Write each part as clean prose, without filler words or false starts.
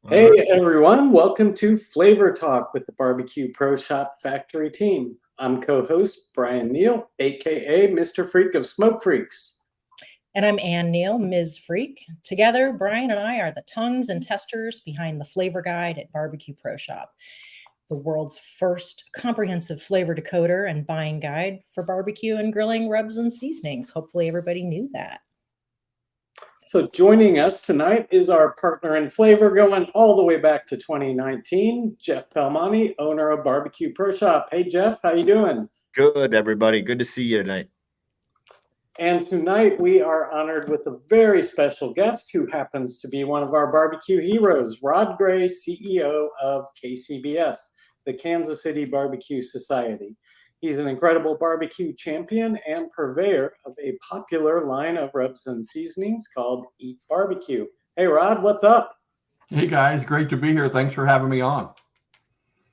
Hey everyone, welcome to Flavor Talk with the Barbecue Pro Shop Factory team. I'm co-host Brian Neal, aka Mr. Freak of Smoke Freaks. And I'm Ann Neal, Ms. Freak. Together, Brian and I are the tongues and testers behind the flavor guide at Barbecue Pro Shop, the world's first comprehensive flavor decoder and buying guide for barbecue and grilling rubs and seasonings. Hopefully everybody knew that. So joining us tonight is our partner in flavor going all the way back to 2019, Jeff Pelmani, owner of Barbecue Pro Shop. Hey Jeff, how you doing? Good, everybody. Good to see you tonight. And tonight we are honored with a very special guest who happens to be one of our barbecue heroes, Rod Gray, CEO of KCBS, the Kansas City Barbeque Society. He's an incredible barbecue champion and purveyor of a popular line of rubs and seasonings called Eat Barbecue. Hey Rod, what's up? Hey guys, great to be here. Thanks for having me on.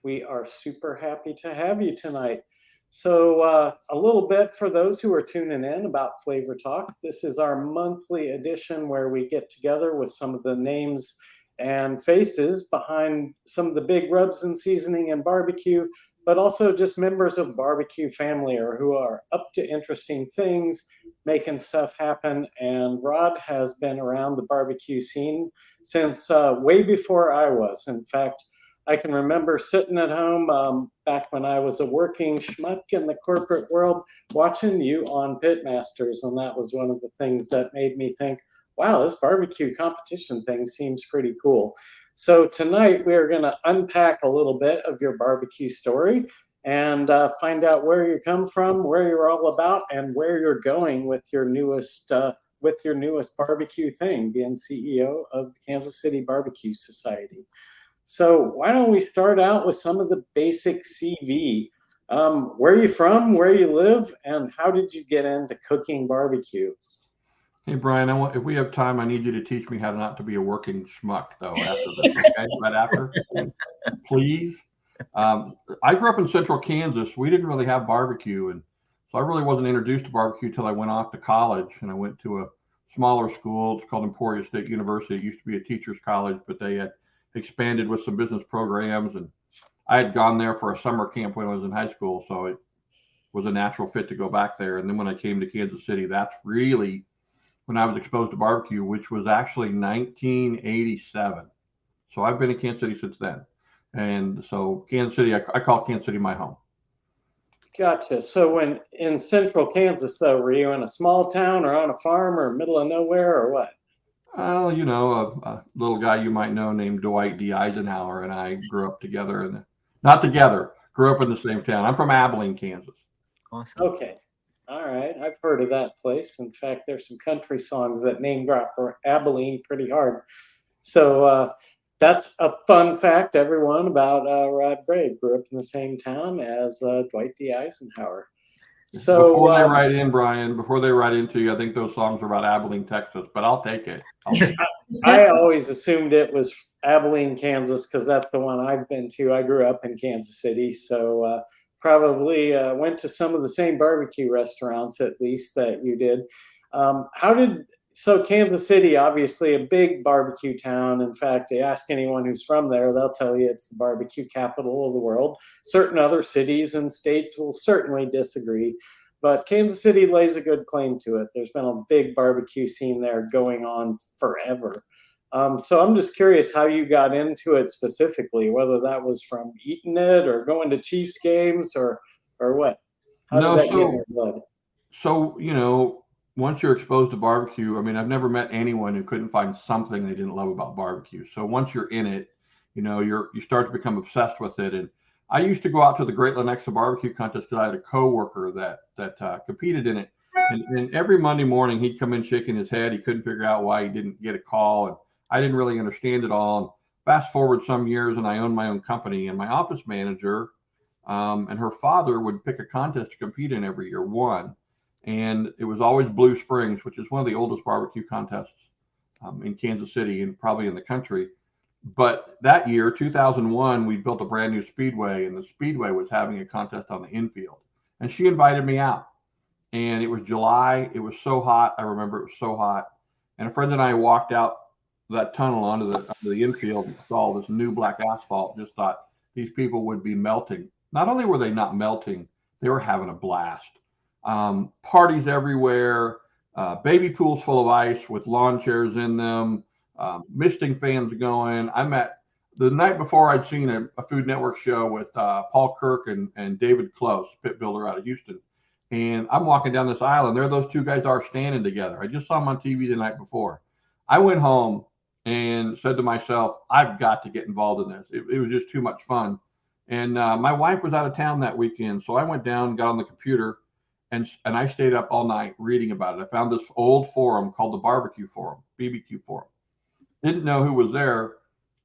We are super happy to have you tonight. So a little bit for those who are tuning in about Flavor Talk. This is our monthly edition where we get together with some of the names and faces behind some of the big rubs and seasoning and barbecue, but also just members of barbecue family or who are up to interesting things, making stuff happen. And Rod has been around the barbecue scene since way before I was. In fact, I can remember sitting at home back when I was a working schmuck in the corporate world, watching you on Pitmasters. And that was one of the things that made me think, wow, this barbecue competition thing seems pretty cool. So tonight we are going to unpack a little bit of your barbecue story and find out where you come from, where you're all about, and where you're going with your newest barbecue thing, being CEO of the Kansas City Barbeque Society. So why don't we start out with some of the basic CV? Where are you from, where you live, and how did you get into cooking barbecue? Hey Brian, if we have time, I need you to teach me how not to be a working schmuck, though. After this, okay? Right after, please. I grew up in Central Kansas. We didn't really have barbecue, and so I really wasn't introduced to barbecue till I went off to college, and I went to a smaller school. It's called Emporia State University. It used to be a teacher's college, but they had expanded with some business programs, and I had gone there for a summer camp when I was in high school, so it was a natural fit to go back there. And then when I came to Kansas City, that's really when I was exposed to barbecue, which was actually 1987. So I've been in Kansas City since then. And so Kansas City, I call Kansas City my home. Gotcha. So when in central Kansas, though, were you in a small town or on a farm or middle of nowhere or what? Oh, you know, a little guy you might know named Dwight D. Eisenhower and I grew up together, and not together, grew up in the same town. I'm from Abilene, Kansas. Awesome. Okay. All right. I've heard of that place. In fact, there's some country songs that name drop Abilene pretty hard. So that's a fun fact, everyone, about Rod Gray. Grew up in the same town as Dwight D. Eisenhower. So before they write in, Brian, before they write into you, I think those songs are about Abilene, Texas, but I'll take it. I always assumed it was Abilene, Kansas, because that's the one I've been to. I grew up in Kansas City, so probably went to some of the same barbecue restaurants, at least, that you did. So Kansas City, obviously a big barbecue town. In fact, ask anyone who's from there, they'll tell you it's the barbecue capital of the world. Certain other cities and states will certainly disagree, but Kansas City lays a good claim to it. There's been a big barbecue scene there going on forever. So I'm just curious how you got into it specifically, whether that was from eating it or going to Chiefs games or what? How did that get in your blood? So, you know, once you're exposed to barbecue, I mean, I've never met anyone who couldn't find something they didn't love about barbecue. So once you're in it, you know, you start to become obsessed with it. And I used to go out to the Great Lenexa Barbecue Contest because I had a coworker that competed in it. And every Monday morning he'd come in shaking his head. He couldn't figure out why he didn't get a call. And I didn't really understand it all. And fast forward some years, and I owned my own company, and my office manager and her father would pick a contest to compete in every year, one. And it was always Blue Springs, which is one of the oldest barbecue contests in Kansas City and probably in the country. But that year, 2001, we built a brand new speedway, and the speedway was having a contest on the infield. And she invited me out. And it was July. It was so hot. I remember it was so hot. And a friend and I walked out that tunnel onto the infield and saw this new black asphalt, just thought these people would be melting. Not only were they not melting, they were having a blast. Parties everywhere, baby pools full of ice with lawn chairs in them, misting fans going. I met the night before, I'd seen a Food Network show with Paul Kirk and David Close, pit builder out of Houston. And I'm walking down this aisle, and there those two guys are standing together. I just saw them on TV the night before. I went home and said to myself, I've got to get involved in this. It was just too much fun. And my wife was out of town that weekend, so I went down, got on the computer, and I stayed up all night reading about it. I found this old forum called the Barbecue Forum, BBQ Forum. Didn't know who was there.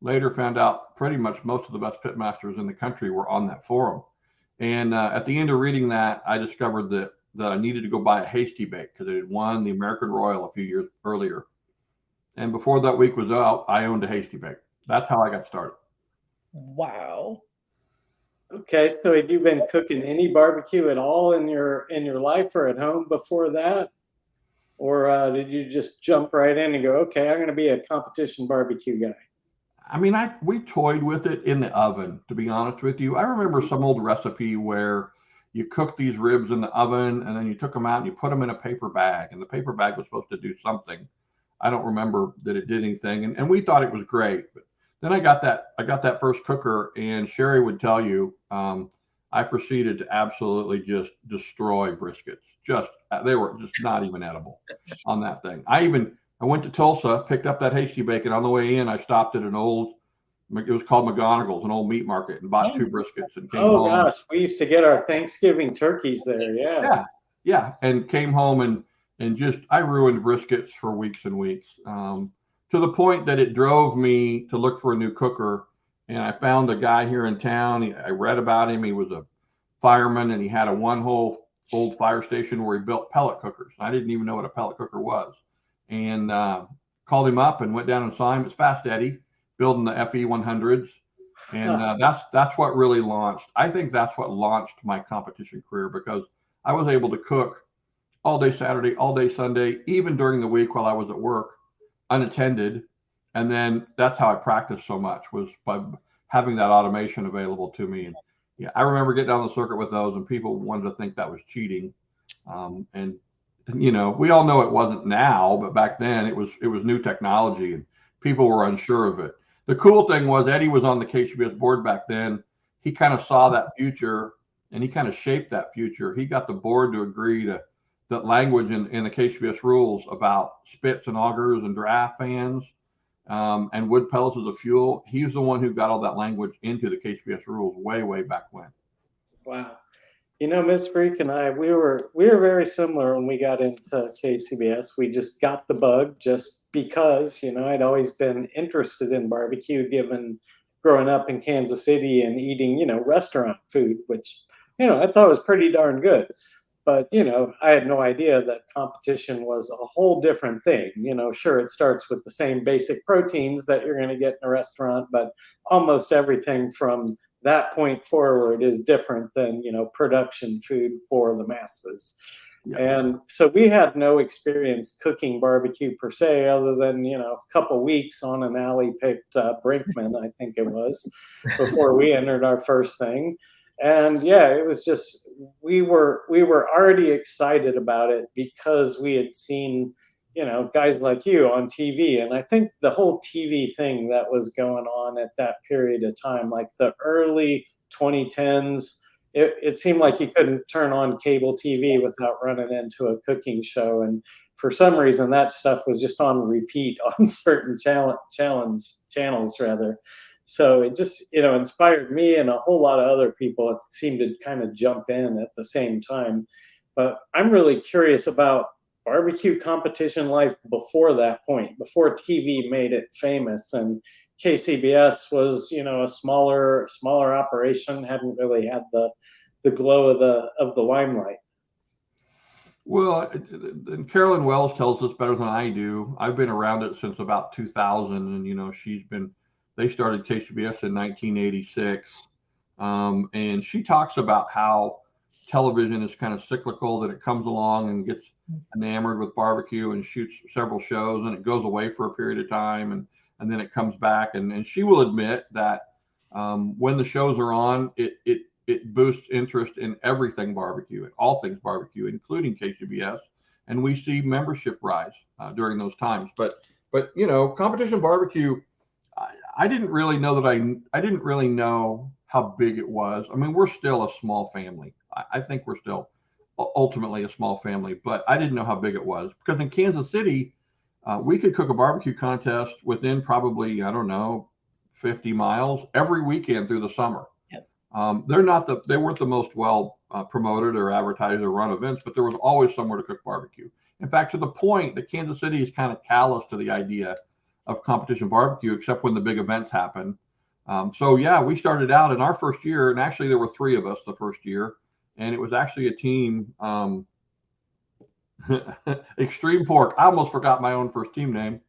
Later found out pretty much most of the best pitmasters in the country were on that forum. And at the end of reading that, I discovered that I needed to go buy a Hasty Bake because it had won the American Royal a few years earlier. And before that week was out, I owned a Hasty Bake. That's how I got started. Wow. Okay, so had you been cooking any barbecue at all in your life or at home before that? Or did you just jump right in and go, okay, I'm going to be a competition barbecue guy? I mean, we toyed with it in the oven, to be honest with you. I remember some old recipe where you cooked these ribs in the oven and then you took them out and you put them in a paper bag, and the paper bag was supposed to do something. I don't remember that it did anything, and we thought it was great. But then I got that first cooker, and Sherry would tell you, I proceeded to absolutely just destroy briskets. They were just not even edible on that thing. I went to Tulsa, picked up that Hasty Bacon. On the way in, I stopped at it was called McGonigal's, an old meat market, and bought 2 briskets and came home. Oh gosh, we used to get our Thanksgiving turkeys there. Yeah. And came home and just, I ruined briskets for weeks and weeks, to the point that it drove me to look for a new cooker. And I found a guy here in town. I read about him. He was a fireman, and he had a one-hole old fire station where he built pellet cookers. I didn't even know what a pellet cooker was. And called him up and went down and saw him. It's Fast Eddie building the FE 100s. And that's what really launched. I think that's what launched my competition career, because I was able to cook all day Saturday, all day Sunday, even during the week while I was at work, unattended. And then that's how I practiced so much, was by having that automation available to me. And yeah, I remember getting on the circuit with those, and people wanted to think that was cheating. And you know, we all know it wasn't now, but back then it was new technology, and people were unsure of it. The cool thing was Eddie was on the KCBS board back then. He kind of saw that future, and he kind of shaped that future. He got the board to agree to that language in the KCBS rules about spits and augers and draft fans, and wood pellets as a fuel. He's the one who got all that language into the KCBS rules way back when. Wow. You know, Ms. Freak and I, we were very similar when we got into KCBS. We just got the bug just because, you know, I'd always been interested in barbecue, given growing up in Kansas City and eating, you know, restaurant food, which, you know, I thought was pretty darn good. But, you know, I had no idea that competition was a whole different thing. You know, sure, it starts with the same basic proteins that you're going to get in a restaurant, but almost everything from that point forward is different than, you know, production food for the masses. Yeah. And so we had no experience cooking barbecue per se, other than, you know, a couple weeks on an alley picked Brinkman, I think it was, before we entered our first thing. And yeah, it was just, we were already excited about it because we had seen, you know, guys like you on TV. And I think the whole TV thing that was going on at that period of time, like the early 2010s, it seemed like you couldn't turn on cable TV without running into a cooking show. And for some reason, that stuff was just on repeat on certain channels rather. So it just, you know, inspired me and a whole lot of other people. It seemed to kind of jump in at the same time. But I'm really curious about barbecue competition life before that point, before TV made it famous, and KCBS was, you know, a smaller operation, hadn't really had the glow of the limelight. Well, and Carolyn Wells tells us better than I do. I've been around it since about 2000, and you know, they started KCBS in 1986, and she talks about how television is kind of cyclical, that it comes along and gets enamored with barbecue and shoots several shows, and it goes away for a period of time, and then it comes back. And she will admit that when the shows are on, it boosts interest in everything barbecue, all things barbecue, including KCBS. And we see membership rise during those times. But competition barbecue, I didn't really know I didn't really know how big it was. I mean, we're still a small family. I think we're still ultimately a small family, but I didn't know how big it was, because in Kansas City, we could cook a barbecue contest within probably, I don't know, 50 miles every weekend through the summer. Yep. They weren't the most well promoted or advertised or run events, but there was always somewhere to cook barbecue. In fact, to the point that Kansas City is kind of callous to the idea of competition barbecue, except when the big events happen. So yeah, we started out in our first year, and actually there were 3 of us the first year, and it was actually a team, Extreme Pork. I almost forgot my own first team name.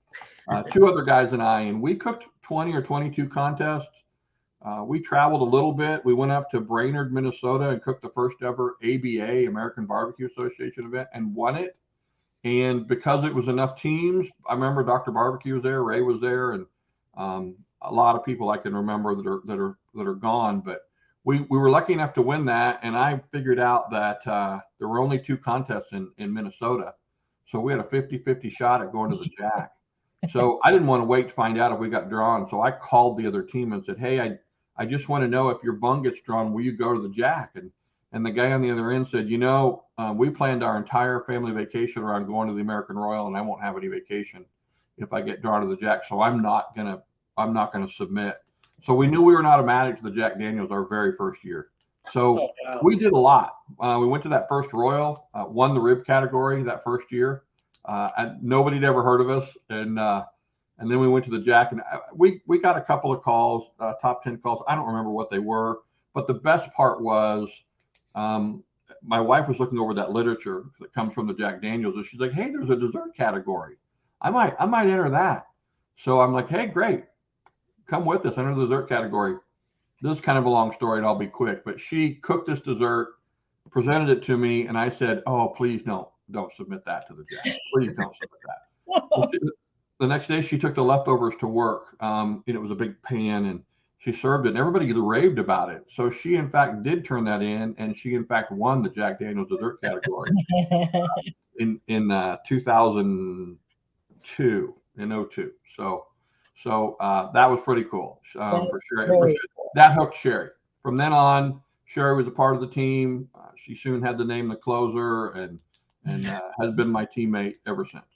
2 other guys and I, and we cooked 20 or 22 contests. We traveled a little bit. We went up to Brainerd, Minnesota, and cooked the first ever ABA, American Barbecue Association event, and won it. And because it was enough teams, I remember Dr. Barbecue was there, Ray was there, and a lot of people I can remember that are gone. But we were lucky enough to win that, and I figured out that there were only 2 contests in Minnesota, so we had a 50-50 shot at going to the Jack. So I didn't want to wait to find out if we got drawn. So I called the other team and said, "Hey, I just want to know if your bung gets drawn, will you go to the Jack?" And the guy on the other end said, we planned our entire family vacation around going to the American Royal, and I won't have any vacation if I get drawn to the Jack. So I'm not gonna submit. So we knew we were not automatic to the Jack Daniels our very first year. So we did a lot. We went to that first Royal, won the rib category that first year. And nobody had ever heard of us. And then we went to the Jack, and we got a couple of calls, top 10 calls. I don't remember what they were, but the best part was my wife was looking over that literature that comes from the Jack Daniels, and she's like, "Hey, there's a dessert category. I might enter that." So I'm like, "Hey, great. Come with us, enter the dessert category." This is kind of a long story, and I'll be quick, but she cooked this dessert, presented it to me, and I said, "Oh, please don't submit that to the Jack. Please don't submit that." The next day, she took the leftovers to work. It was a big pan, and she served it, and everybody raved about it. So she, in fact, did turn that in, and she, in fact, won the Jack Daniels dessert category in 2002, in 02. So that was pretty cool for Sherry. Really cool. That hooked Sherry. From then on, Sherry was a part of the team. She soon had the name the closer, and has been my teammate ever since.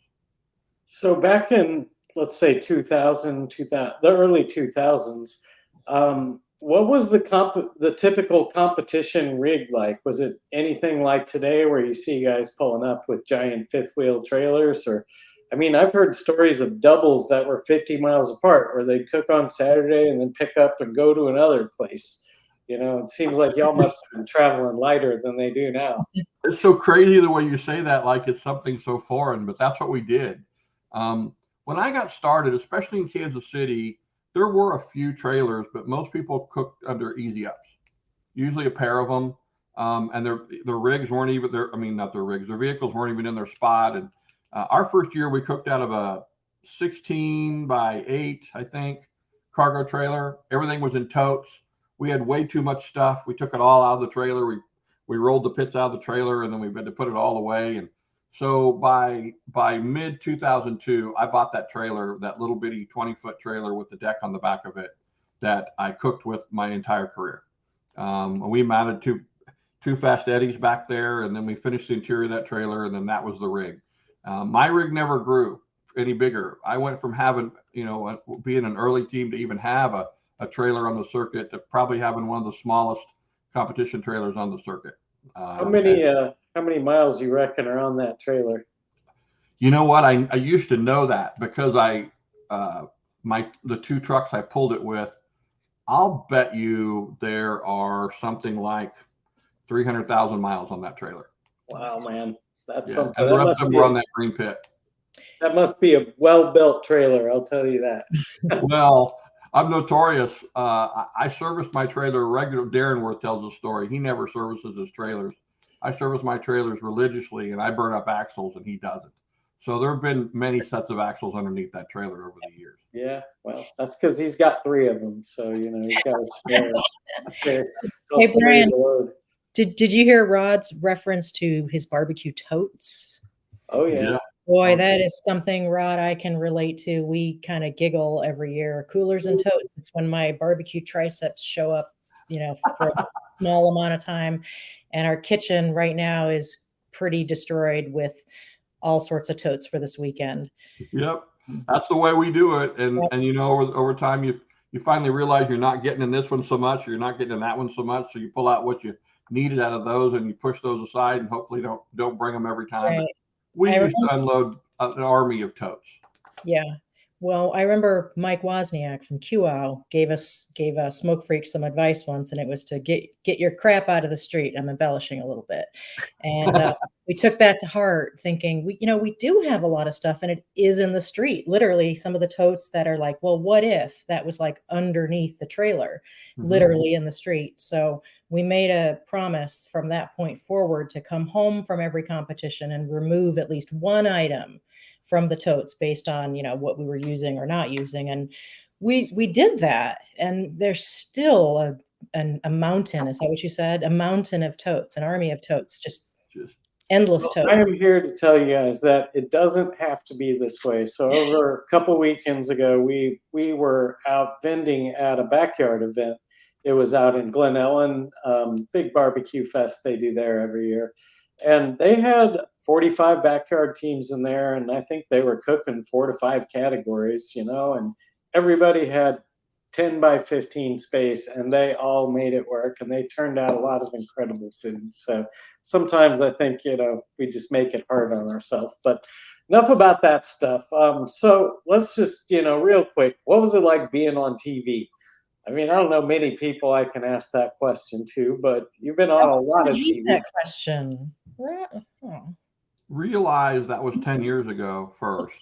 So back in, let's say 2000, the early 2000s, what was the typical competition rig like? Was it anything like today, where you see guys pulling up with giant 5th wheel trailers? Or, I mean, I've heard stories of doubles that were 50 miles apart, where they'd cook on Saturday and then pick up and go to another place. It seems like y'all must have been traveling lighter than they do now. It's so crazy the way you say that, like it's something so foreign, but that's what we did. When I got started, especially in Kansas City, there were a few trailers, but most people cooked under easy ups, usually a pair of them. And their rigs weren't even there. I mean, not their rigs, their vehicles weren't even in their spot. And our first year, we cooked out of a 16 by 8, I think, cargo trailer. Everything was in totes. We had way too much stuff. We took it all out of the trailer. We rolled the pits out of the trailer, and then we had to put it all away. And so by mid 2002, I bought that trailer, that little bitty 20-foot trailer with the deck on the back of it, that I cooked with my entire career. We mounted two fast eddies back there, and then we finished the interior of that trailer, and then that was the rig. My rig never grew any bigger. I went from having, being an early team to even have a trailer on the circuit to probably having one of the smallest competition trailers on the circuit. How many miles you reckon are on that trailer? You know what? I used to know that because the 2 trucks I pulled it with, I'll bet you there are something like 300,000 miles on that trailer. Wow, man. That's something. And the rest of them were on that green pit. That must be a well-built trailer, I'll tell you that. Well, I'm notorious. I serviced my trailer regular. Darren Worth tells a story. He never services his trailers. I service my trailers religiously, and I burn up axles, and he doesn't. So there have been many sets of axles underneath that trailer over the years. Yeah, well, that's because he's got 3 of them, so he's got a spare. spare Hey, Brian. load. Did you hear Rod's reference to his barbecue totes? Oh yeah. Boy, that is something, Rod, I can relate to. We kind of giggle every year. Coolers and totes. It's when my barbecue triceps show up, for a small amount of time. And our kitchen right now is pretty destroyed with all sorts of totes for this weekend. Yep. That's the way we do it. And over time you finally realize you're not getting in this one so much, you're not getting in that one so much. So you pull out what you needed out of those and you push those aside and hopefully don't bring them every time. Right. We used to unload an army of totes. Yeah. Well, I remember Mike Wozniak from QOW gave Smoke Freak some advice once, and it was to get your crap out of the street. I'm embellishing a little bit. And we took that to heart, thinking, we do have a lot of stuff, and it is in the street. Literally, some of the totes that are like, well, what if that was like underneath the trailer, literally in the street? So we made a promise from that point forward to come home from every competition and remove at least one item from the totes based on, what we were using or not using. And we did that. And there's still a mountain. Is that what you said? A mountain of totes, an army of totes, just endless totes. I am here to tell you guys that it doesn't have to be this way. So over a couple weekends ago, we were out vending at a backyard event. It was out in Glen Ellen, big barbecue fest they do there every year. And they had 45 backyard teams in there, and I think they were cooking 4 to 5 categories, and everybody had 10 by 15 space, and they all made it work, and they turned out a lot of incredible food. So sometimes I think, we just make it hard on ourselves. But enough about that stuff. So let's just, real quick, what was it like being on TV? I mean, I don't know many people I can ask that question to, but you've been on a lot of TV. That question. Realize that was 10 years ago first.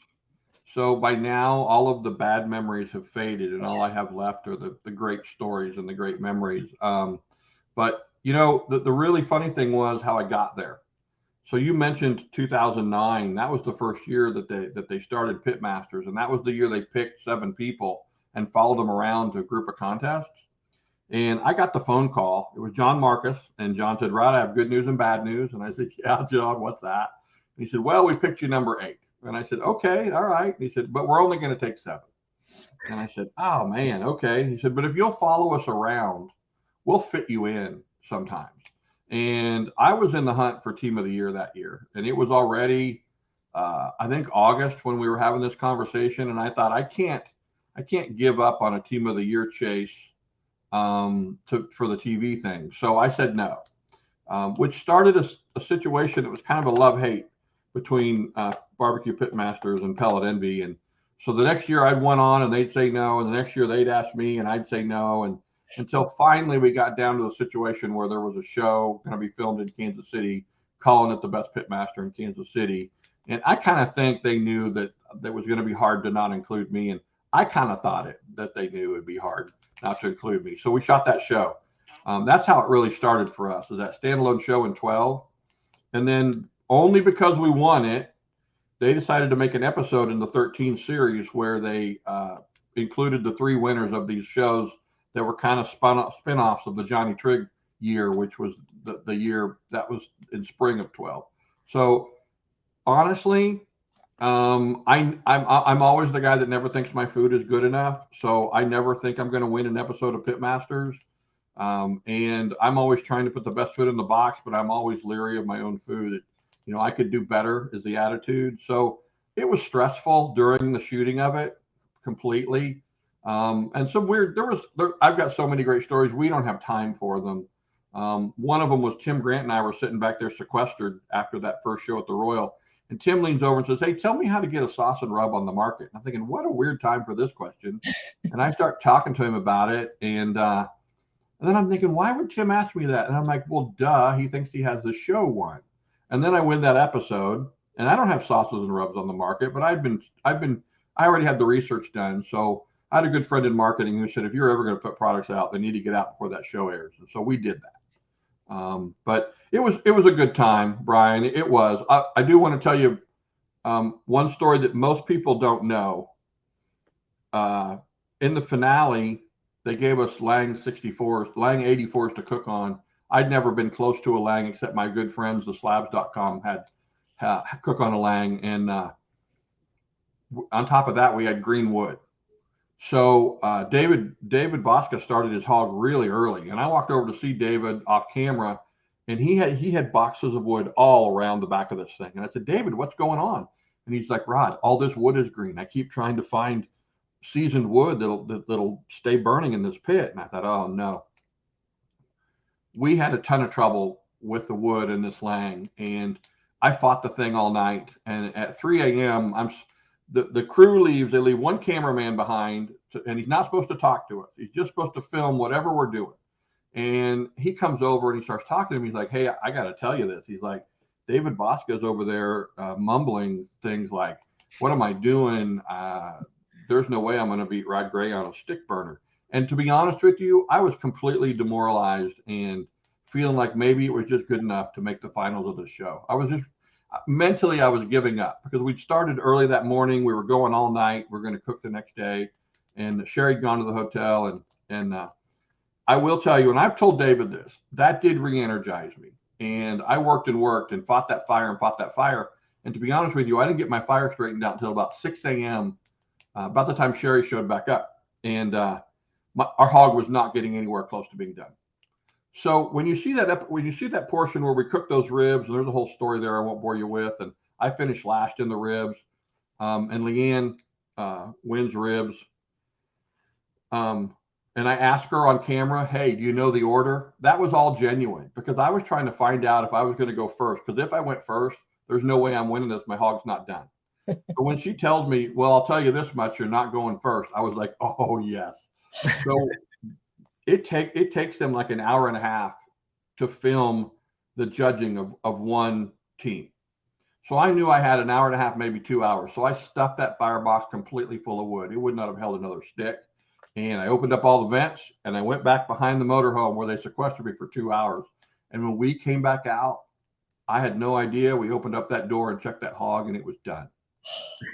So by now, all of the bad memories have faded, and all I have left are the great stories and the great memories. But the really funny thing was how I got there. So you mentioned 2009. That was the first year that they started Pitmasters, and that was the year they picked 7 people and followed them around to a group of contests. And I got the phone call. It was John Marcus, and John said, "Rod, I have good news and bad news." And I said, "Yeah, John, what's that?" And he said, "Well, we picked you number 8." And I said, "Okay, all right." And he said, "But we're only going to take 7." And I said, "Oh man, okay." He said, "But if you'll follow us around, we'll fit you in sometimes." And I was in the hunt for Team of the Year that year, and it was already, I think, August when we were having this conversation. And I thought, I can't give up on a Team of the Year chase for the TV thing. So I said no, which started a situation that was kind of a love-hate between Barbecue Pitmasters and Pellet Envy. And so the next year I'd went on and they'd say no, and the next year they'd ask me and I'd say no, and until finally we got down to a situation where there was a show going to be filmed in Kansas City, calling it the best pitmaster in Kansas City. And I kind of think they knew that it was going to be hard to not include me, and I kind of thought that they knew it would be hard not to include me. So we shot that show. That's how it really started for us, is that standalone show in 12. And then only because we won it, they decided to make an episode in the 13 series where they included the 3 winners of these shows that were kind of spin-offs of the Johnny Trigg year, which was the year that was in spring of 12. So honestly, I'm always the guy that never thinks my food is good enough. So I never think I'm going to win an episode of Pitmasters. And I'm always trying to put the best food in the box, but I'm always leery of my own food. I could do better is the attitude. So it was stressful during the shooting of it completely. And so I've got so many great stories. We don't have time for them. One of them was Tim Grant and I were sitting back there sequestered after that first show at the Royal. And Tim leans over and says, "Hey, tell me how to get a sauce and rub on the market." And I'm thinking, what a weird time for this question. And I start talking to him about it. And then I'm thinking, why would Tim ask me that? And I'm like, well, duh, he thinks he has the show won. And then I win that episode, and I don't have sauces and rubs on the market, but I already had the research done. So I had a good friend in marketing who said, if you're ever going to put products out, they need to get out before that show airs. And so we did that. But it was a good time, Brian. It was. I do want to tell you one story that most people don't know. In the finale, they gave us Lang 64s, Lang 84s to cook on. I'd never been close to a Lang except my good friends, the slabs.com, had cook on a Lang. And on top of that, we had green wood. So David Bosca started his hog really early. And I walked over to see David off camera, and he had boxes of wood all around the back of this thing. And I said, David, what's going on? And he's like, Rod, all this wood is green. I keep trying to find seasoned wood that'll stay burning in this pit. And I thought, oh no. We had a ton of trouble with the wood in this Lang, and I fought the thing all night. And at 3 a.m., the crew leaves. They leave one cameraman behind, and he's not supposed to talk to us. He's just supposed to film whatever we're doing. And he comes over and he starts talking to me. He's like, hey, I got to tell you this. He's like, David Bosca's over there mumbling things like, what am I doing? There's no way I'm going to beat Rod Gray on a stick burner. And to be honest with you, I was completely demoralized and feeling like maybe it was just good enough to make the finals of the show. I was just mentally, I was giving up because we'd started early that morning. We were going all night. We are going to cook the next day. And Sherry had gone to the hotel. And I will tell you, and I've told David this, that did re-energize me. And I worked and fought that fire. And to be honest with you, I didn't get my fire straightened out until about 6 a.m., about the time Sherry showed back up. And our hog was not getting anywhere close to being done. So when you see that portion where we cook those ribs, and there's a whole story there I won't bore you with, and I finished last in the ribs, and Leanne wins ribs. And I asked her on camera, hey, do you know the order? That was all genuine because I was trying to find out if I was going to go first. Because if I went first, there's no way I'm winning this. My hog's not done. But when she tells me, well, I'll tell you this much, you're not going first, I was like, oh, yes. So it takes them like an hour and a half to film the judging of one team. So I knew I had an hour and a half, maybe 2 hours. So I stuffed that firebox completely full of wood. It would not have held another stick. And I opened up all the vents and I went back behind the motorhome where they sequestered me for 2 hours. And when we came back out, I had no idea. We opened up that door and checked that hog and it was done.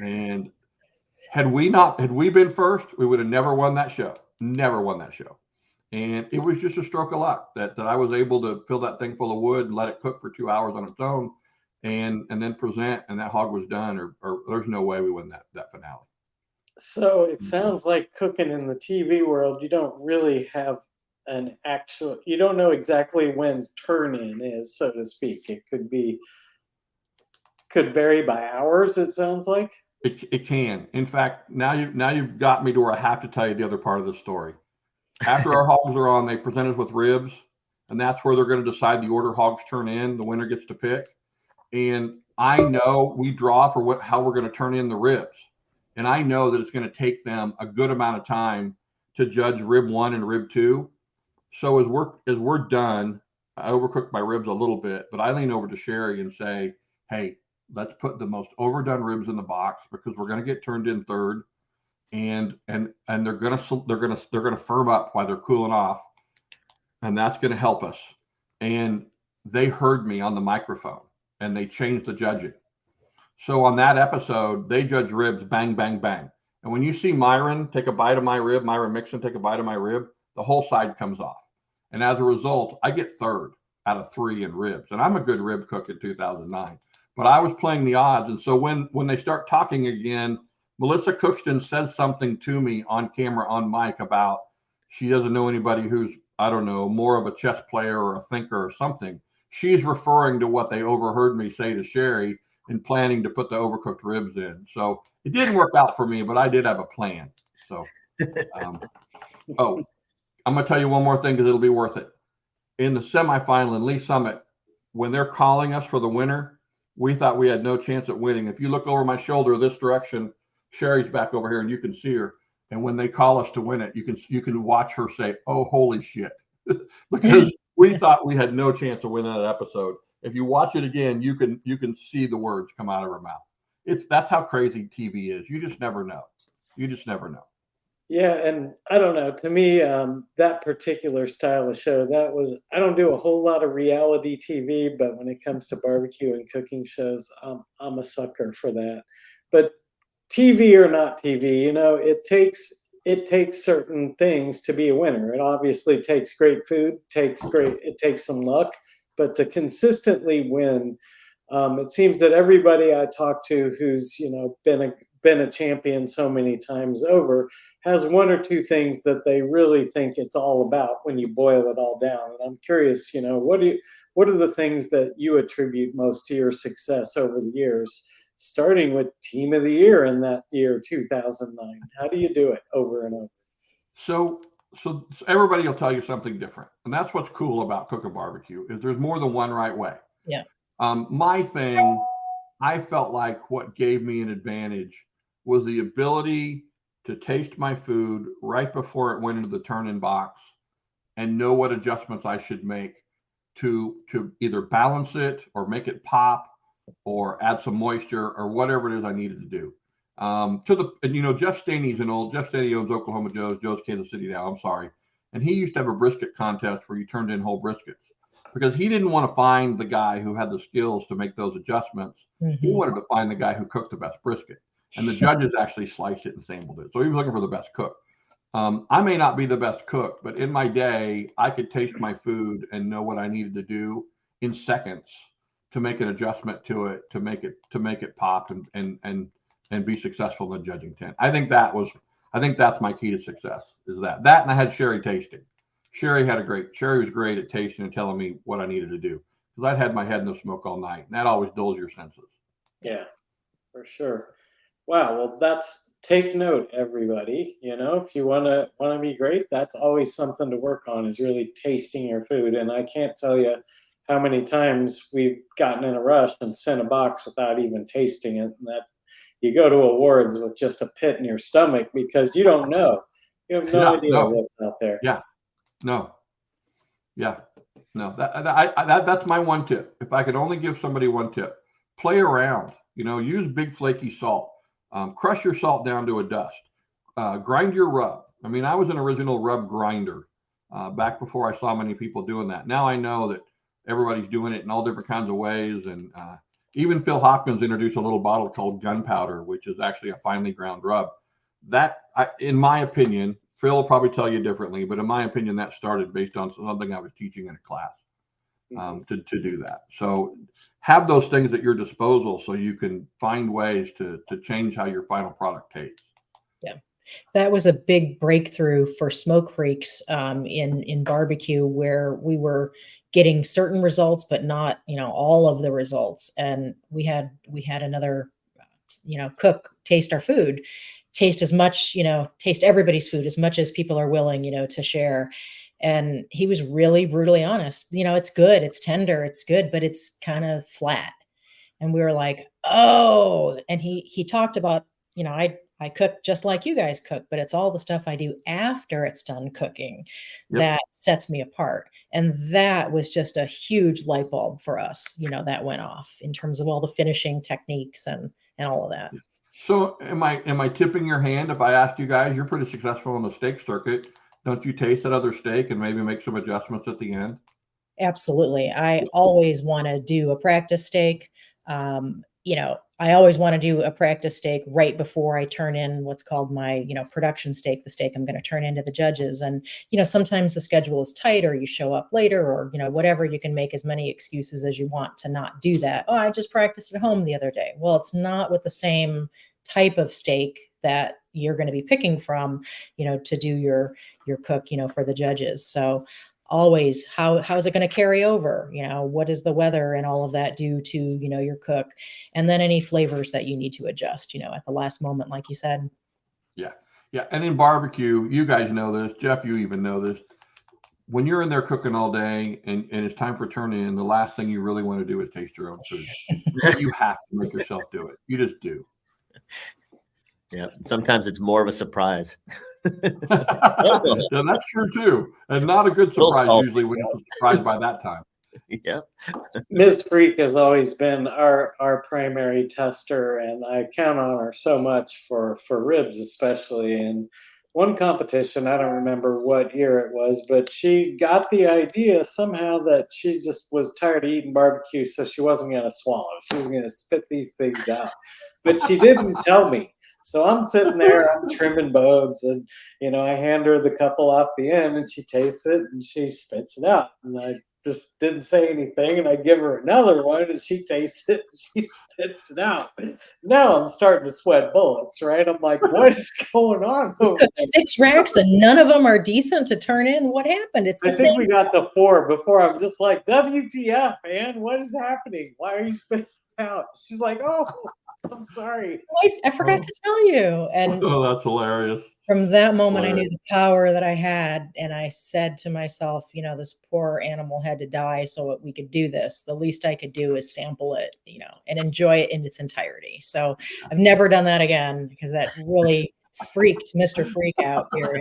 And had we been first, we would have never won that show. Never won that show. And it was just a stroke of luck that I was able to fill that thing full of wood and let it cook for 2 hours on its own and then present, and that hog was done, or there's no way we win that finale. So it sounds like cooking in the TV world, you don't really have you don't know exactly when turn in is, so to speak. It could vary by hours, it sounds like. It can. In fact, now you've got me to where I have to tell you the other part of the story. After our hogs are on, they present us with ribs, and that's where they're going to decide the order hogs turn in. The winner gets to pick. And I know we draw for how we're going to turn in the ribs. And I know that it's going to take them a good amount of time to judge rib 1 and rib 2. So as we're done, I overcooked my ribs a little bit, but I lean over to Sherry and say, hey, let's put the most overdone ribs in the box because we're going to get turned in third. And they're going to firm up while they're cooling off. And that's going to help us. And they heard me on the microphone and they changed the judging. So on that episode, they judge ribs, bang, bang, bang. And when you see Myron take a bite of my rib, Myron Mixon take a bite of my rib, the whole side comes off. And as a result, I get third out of 3 in ribs. And I'm a good rib cook in 2009. But I was playing the odds. And so when they start talking again, Melissa Cookston says something to me on camera, on mic, about she doesn't know anybody who's, I don't know, more of a chess player or a thinker or something. She's referring to what they overheard me say to Sherry and planning to put the overcooked ribs in. So it didn't work out for me, but I did have a plan. So, I'm going to tell you one more thing because it'll be worth it. In the semifinal in Lee Summit, when they're calling us for the winner, we thought we had no chance at winning. If you look over my shoulder this direction, Sherry's back over here and you can see her. And when they call us to win it, you can watch her say, oh, holy shit. Because we thought we had no chance of winning that episode. If you watch it again, you can see the words come out of her mouth. That's how crazy TV is. You just never know. You just never know. Yeah, and I don't know. To me, that particular style of show, I don't do a whole lot of reality TV, but when it comes to barbecue and cooking shows, I'm a sucker for that. But TV or not TV, it takes certain things to be a winner. It obviously takes great food, it takes some luck, but to consistently win, it seems that everybody I talk to who's been a champion so many times over has one or two things that they really think it's all about when you boil it all down. And I'm curious, what are the things that you attribute most to your success over the years? Starting with Team of the Year in that year 2009. How do you do it over and over? So, so everybody will tell you something different, and that's what's cool about cooking barbecue is there's more than one right way. Yeah. My thing, I felt like what gave me an advantage was the ability to taste my food right before it went into the turn-in box and know what adjustments I should make to either balance it or make it pop or add some moisture or whatever it is I needed to do. Jeff Staney owns Oklahoma Joe's Kansas City now. I'm sorry. And he used to have a brisket contest where you turned in whole briskets because he didn't want to find the guy who had the skills to make those adjustments. Mm-hmm. He wanted to find the guy who cooked the best brisket, and the judges actually sliced it and sampled it. So he was looking for the best cook. I may not be the best cook, but in my day, I could taste my food and know what I needed to do in seconds to make an adjustment to it, to make it pop and be successful in the judging tent. I think that's my key to success is that and I had Sherry tasting. Sherry was great at tasting and telling me what I needed to do because I'd had my head in the smoke all night, and that always dulls your senses. Yeah, for sure. Wow. Well, take note, everybody. If you wanna be great, that's always something to work on is really tasting your food. And I can't tell you how many times we've gotten in a rush and sent a box without even tasting it, and that you go to awards with just a pit in your stomach because you don't know. You have no idea what's out there. Yeah. No. Yeah. No. That's my one tip. If I could only give somebody one tip, play around. Use big flaky salt. Crush your salt down to a dust. Grind your rub. I mean, I was an original rub grinder back before I saw many people doing that. Now I know that everybody's doing it in all different kinds of ways, and even Phil Hopkins introduced a little bottle called gunpowder, which is actually a finely ground rub. In my opinion, Phil will probably tell you differently, but in my opinion, that started based on something I was teaching in a class to do that. So have those things at your disposal so you can find ways to change how your final product tastes. Yeah. That was a big breakthrough for smoke freaks in barbecue, where we were getting certain results, but not, all of the results. And we had another, cook taste our food, taste as much, taste everybody's food as much as people are willing, to share. And he was really brutally honest. It's good, it's tender, it's good, but it's kind of flat. And we were like, oh, and he talked about, I cook just like you guys cook, but it's all the stuff I do after it's done cooking that sets me apart. And that was just a huge light bulb for us, that went off in terms of all the finishing techniques and all of that. So am I tipping your hand if I asked you guys, you're pretty successful in the steak circuit. Don't you taste that other steak and maybe make some adjustments at the end? Absolutely. I always want to do a practice steak. I always want to do a practice steak right before I turn in what's called my, production steak, the steak I'm going to turn into the judges. And, sometimes the schedule is tight or you show up later or, whatever, you can make as many excuses as you want to not do that. Oh, I just practiced at home the other day. Well, it's not with the same type of steak that you're going to be picking from, to do your cook, for the judges. So always, how's it going to carry over? What does the weather and all of that do to, your cook? And then any flavors that you need to adjust, at the last moment, like you said. Yeah. Yeah. And in barbecue, you guys know this, Jeff, you even know this. When you're in there cooking all day and it's time for turn in, the last thing you really want to do is taste your own food. You have to make yourself do it. You just do. Yeah, sometimes it's more of a surprise. Yeah, that's true too, and not a good surprise usually when it's a surprise by that time. Yeah. Ms. Freak has always been our primary tester, and I count on her so much for ribs especially. And one competition. I don't remember what year it was, but she got the idea somehow that she just was tired of eating barbecue, so she wasn't going to swallow. She was going to spit these things out, but she didn't tell me. So I'm sitting there, I'm trimming bones, and I hand her the couple off the end, and she tastes it and she spits it out, and I just didn't say anything, and I give her another one, and she tastes it, and she spits it out. Now I'm starting to sweat bullets, right? I'm like, what is going on over Cooked there? 6 racks and none of them are decent to turn in. What happened? It's the I think same. we got to 4 before I'm just like, WTF, man? What is happening? Why are you spitting it out? She's like, oh, I'm sorry. I forgot to tell you. And Oh, that's hilarious. from that moment, I knew Hilarious. the power that I had. And I said to myself, this poor animal had to die so that we could do this. The least I could do is sample it, and enjoy it in its entirety. So I've never done that again because that really freaked Mr. Freak out here.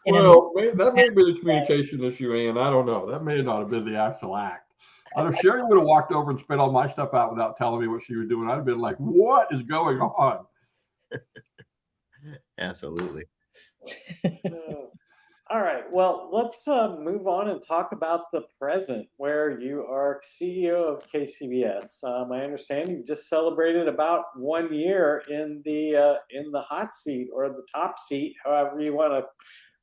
Well, that may be the communication issue, Ann. I don't know. That may not have been the actual act. I know Sherry would have walked over and spit all my stuff out without telling me what she was doing. I'd have been like, what is going on? Absolutely. All right. Well, let's move on and talk about the present, where you are CEO of KCBS. I understand you just celebrated about 1 year in the hot seat or the top seat, however you want to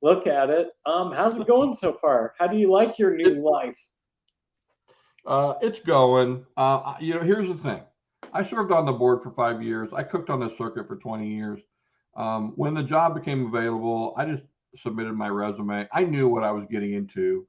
look at it. How's it going so far? How do you like your new life? It's going. Here's the thing. I served on the board for 5 years. I cooked on the circuit for 20 years. When the job became available, I just submitted my resume. I knew what I was getting into.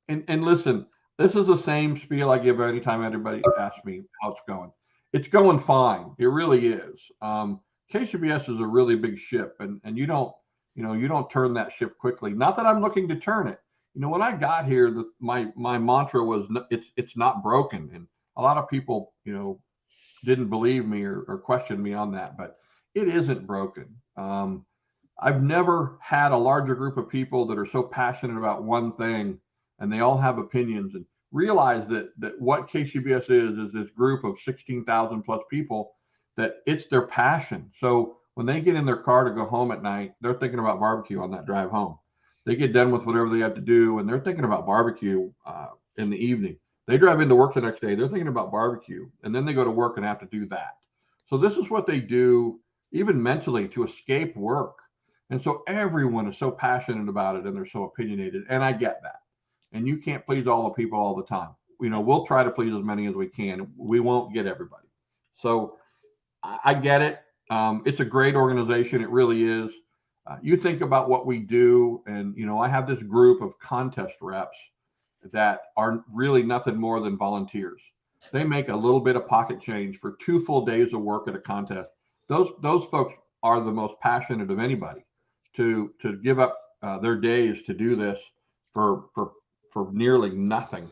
And listen, this is the same spiel I give anytime anybody asks me how it's going. It's going fine. It really is. KCBS is a really big ship, and you don't turn that ship quickly. Not that I'm looking to turn it. When I got here, my mantra was it's not broken, and a lot of people didn't believe me or questioned me on that, but it isn't broken. I've never had a larger group of people that are so passionate about one thing, and they all have opinions, and realize that what KCBS is this group of 16,000 plus people, that it's their passion. So when they get in their car to go home at night, they're thinking about barbecue on that drive home. They get done with whatever they have to do, and they're thinking about barbecue in the evening. They drive into work the next day, they're thinking about barbecue, and then they go to work and have to do that. So this is what they do, even mentally, to escape work. And so everyone is so passionate about it, and they're so opinionated, and I get that. And you can't please all the people all the time. We'll try to please as many as we can. We won't get everybody. So I get it. It's a great organization. It really is. You think about what we do, and I have this group of contest reps that are really nothing more than volunteers. They make a little bit of pocket change for 2 full days of work at a contest. Those folks are the most passionate of anybody to give up their days to do this for nearly nothing.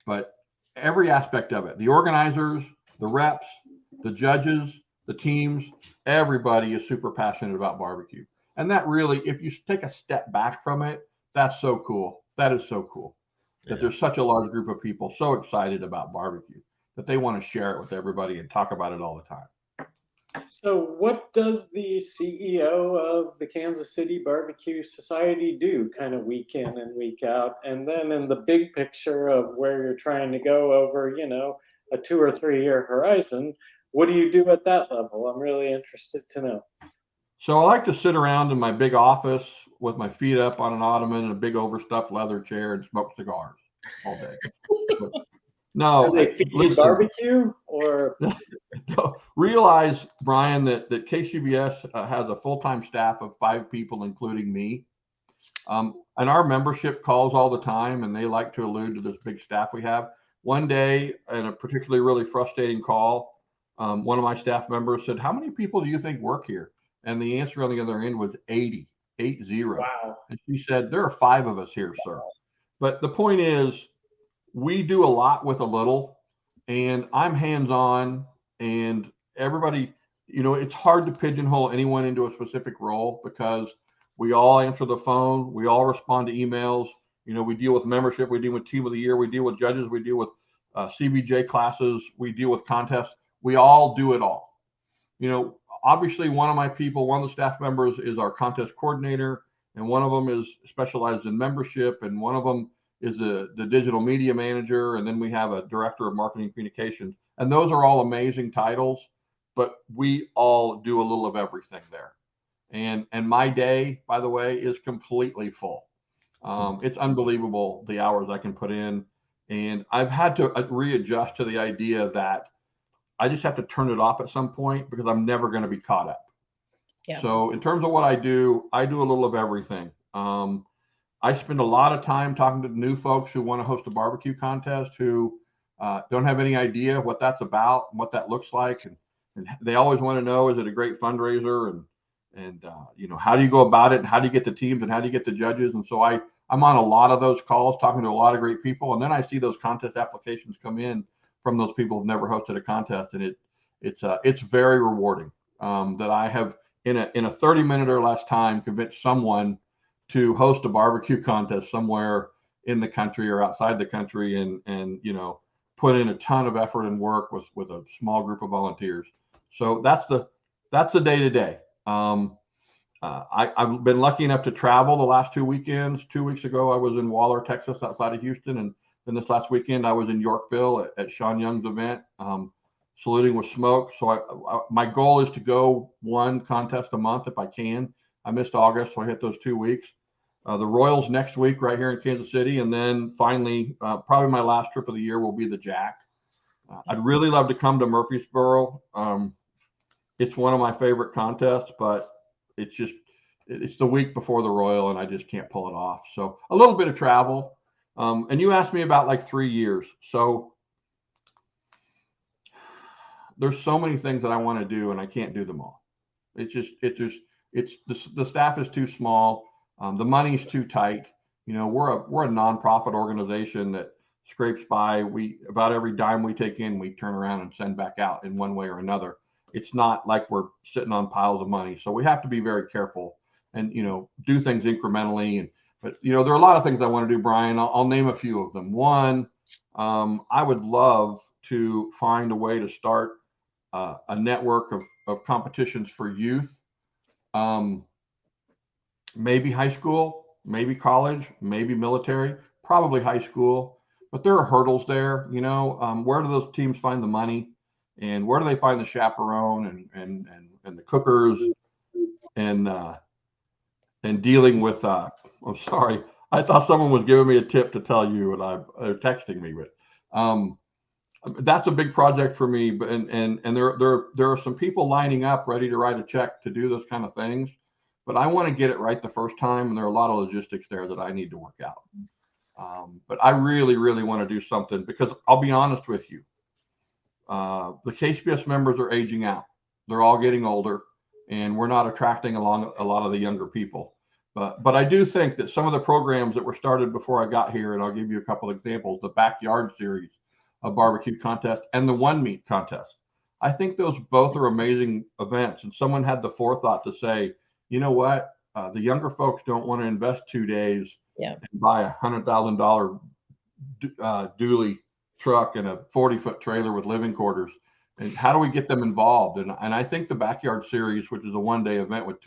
But every aspect of it, the organizers, the reps, the judges, the teams, everybody is super passionate about barbecue. And that really, if you take a step back from it, that's so cool. That is so cool that there's such a large group of people so excited about barbecue that they want to share it with everybody and talk about it all the time. So what does the CEO of the Kansas City Barbeque Society do kind of week in and week out? And then in the big picture of where you're trying to go over, a 2 or 3 year horizon, what do you do at that level? I'm really interested to know. So I like to sit around in my big office with my feet up on an ottoman and a big overstuffed leather chair and smoke cigars all day. But no, Do they feed you barbecue or? Realize, Brian, that KCBS has a full-time staff of 5 people, including me. And our membership calls all the time, and they like to allude to this big staff we have. One day, in a particularly really frustrating call, one of my staff members said, "How many people do you think work here?" And the answer on the other end was 80. Wow. And she said, "There are 5 of us here, sir." But the point is, we do a lot with a little, and I'm hands-on, and everybody, it's hard to pigeonhole anyone into a specific role because we all answer the phone, we all respond to emails, we deal with membership, we deal with team of the year, we deal with judges, we deal with CBJ classes, we deal with contests, we all do it all. Obviously one of the staff members is our contest coordinator, and one of them is specialized in membership, and one of them is the digital media manager, and then we have a director of marketing communications. And those are all amazing titles, but we all do a little of everything there. And my day, by the way, is completely full. It's unbelievable the hours I can put in. And I've had to readjust to the idea that I just have to turn it off at some point because I'm never going to be caught up. Yeah. So in terms of what I do a little of everything. I spend a lot of time talking to new folks who want to host a barbecue contest, who don't have any idea what that's about and what that looks like. And they always want to know, is it a great fundraiser? And how do you go about it? And how do you get the teams? And how do you get the judges? And so I'm on a lot of those calls, talking to a lot of great people. And then I see those contest applications come in from those people who've never hosted a contest. And it's very rewarding that I have, in a 30-minute or less time, convinced someone to host a barbecue contest somewhere in the country or outside the country, and put in a ton of effort and work with a small group of volunteers. So that's the day to day. I've been lucky enough to travel the last 2 weekends. 2 weeks ago, I was in Waller, Texas, outside of Houston, and then this last weekend I was in Yorkville at Sean Young's event, saluting with smoke. So my goal is to go one contest a month if I can. I missed August, so I hit those 2 weeks. The Royals next week right here in Kansas City, and then finally, probably my last trip of the year will be the Jack. I'd really love to come to Murfreesboro. It's one of my favorite contests, but it's the week before the Royal, and I just can't pull it off. So a little bit of travel. And you asked me about like 3 years. So there's so many things that I want to do, and I can't do them all. The staff is too small. The money's too tight. We're a nonprofit organization that scrapes by. About every dime we take in, we turn around and send back out in one way or another. It's not like we're sitting on piles of money. So we have to be very careful and, do things incrementally. But there are a lot of things I want to do, Brian. I'll name a few of them. One, I would love to find a way to start a network of competitions for youth. Maybe high school, maybe college, maybe military, probably high school. But there are hurdles there. Where do those teams find the money? And where do they find the chaperone and the cookers and dealing with I'm sorry, I thought someone was giving me a tip to tell you, and they're texting me, but that's a big project for me. But and there are some people lining up ready to write a check to do those kind of things, but I want to get it right the first time, and there are a lot of logistics there that I need to work out. But I really, really want to do something, because I'll be honest with you. The KCBS members are aging out. They're all getting older, and we're not attracting along a lot of the younger people. But I do think that some of the programs that were started before I got here, and I'll give you a couple of examples, the Backyard Series of barbecue contest and the One Meat contest. I think those both are amazing events. And someone had the forethought to say, you know what? The younger folks don't want to invest 2 days and buy $100,000 dually truck and a 40-foot trailer with living quarters. And how do we get them involved? And I think the Backyard Series, which is a one-day event with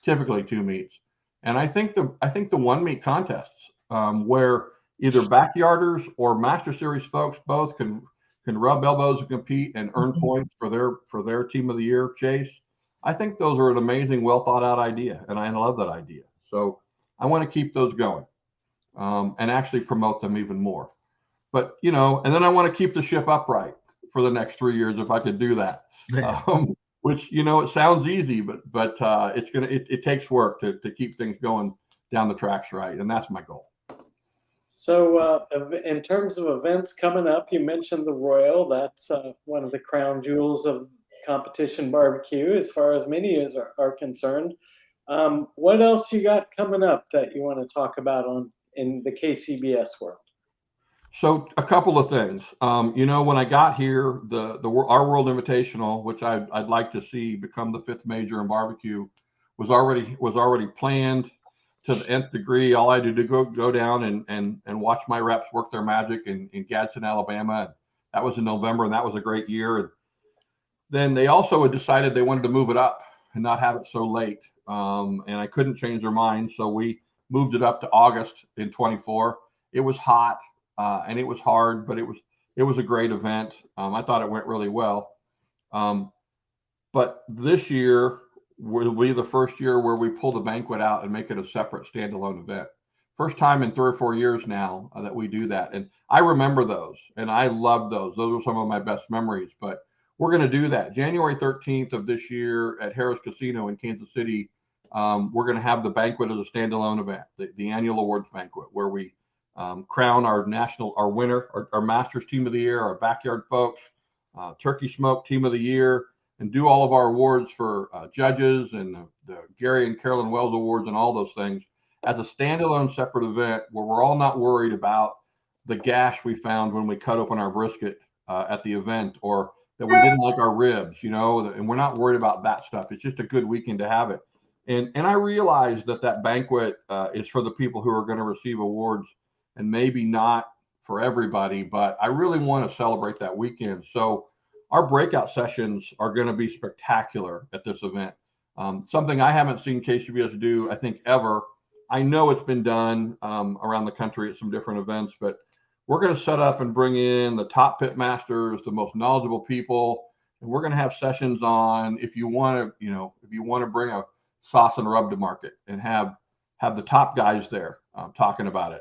typically two meats. And I think the One Meat contests, where either backyarders or Master Series folks both can rub elbows and compete and earn points for their team of the year chase. I think those are an amazing, well thought out idea, and I love that idea. So I want to keep those going, and actually promote them even more. But and then I want to keep the ship upright for the next 3 years if I could do that. Which it sounds easy, but it takes work to keep things going down the tracks right, and that's my goal. So in terms of events coming up, you mentioned the Royal. That's one of the crown jewels of competition barbecue, as far as many are concerned. What else you got coming up that you want to talk about in the KCBS world? So a couple of things. When I got here, our World Invitational, which I'd like to see become the 5th major in barbecue, was already planned to the nth degree. All I did to go down and watch my reps work their magic in Gadsden, Alabama. And that was in November, and that was a great year. And then they also had decided they wanted to move it up and not have it so late. and I couldn't change their mind, so we moved it up to August in 24. It was hot and it was hard, but it was a great event. I thought it went really well. But this year will be the first year where we pull the banquet out and make it a separate standalone event. First time in 3 or 4 years now that we do that. And I remember those and I loved those. Those were some of my best memories. But we're going to do that January 13th of this year at Harrah's Casino in Kansas City. We're going to have the banquet as a standalone event, the annual awards banquet, where we crown our winner, our Masters Team of the Year, our Backyard Folks, Turkey Smoke Team of the Year, and do all of our awards for judges and the Gary and Carolyn Wells Awards and all those things as a standalone separate event where we're all not worried about the gash we found when we cut open our brisket at the event, or that we didn't like our ribs, and we're not worried about that stuff. It's just a good weekend to have it. And I realize that banquet is for the people who are going to receive awards and maybe not for everybody, but I really want to celebrate that weekend. So our breakout sessions are going to be spectacular at this event. Something I haven't seen KCBS do, I think, ever. I know it's been done around the country at some different events, but we're going to set up and bring in the top pit masters, the most knowledgeable people, and we're going to have sessions on if you want to bring a sauce and rub to market and have the top guys there talking about it.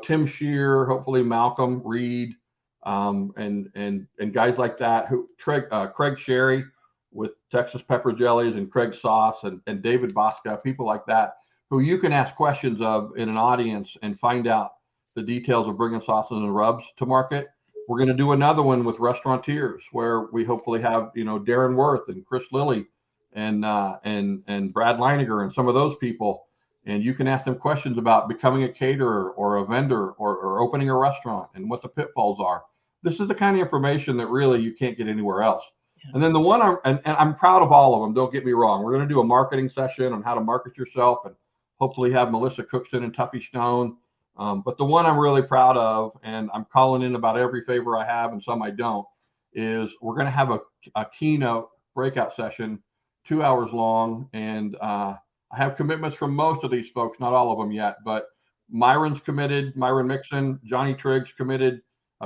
Tim Shear, hopefully Malcolm Reed, and guys like that, Craig Sherry with Texas Pepper Jellies and Craig Sauce and David Bosca, people like that, who you can ask questions of in an audience and find out the details of bringing sauces and rubs to market. We're going to do another one with restaurateurs where we hopefully have, Darren Worth and Chris Lilly and Brad Leininger and some of those people. And you can ask them questions about becoming a caterer or a vendor or opening a restaurant and what the pitfalls are. This is the kind of information that really you can't get anywhere else. Yeah. And then the one I'm proud of all of them. Don't get me wrong. We're going to do a marketing session on how to market yourself and hopefully have Melissa Cookston and Tuffy Stone. But the one I'm really proud of, and I'm calling in about every favor I have and some I don't, is we're going to have a keynote breakout session, 2 hours long. And I have commitments from most of these folks, not all of them yet, but Myron's committed, Myron Mixon, Johnny Triggs committed,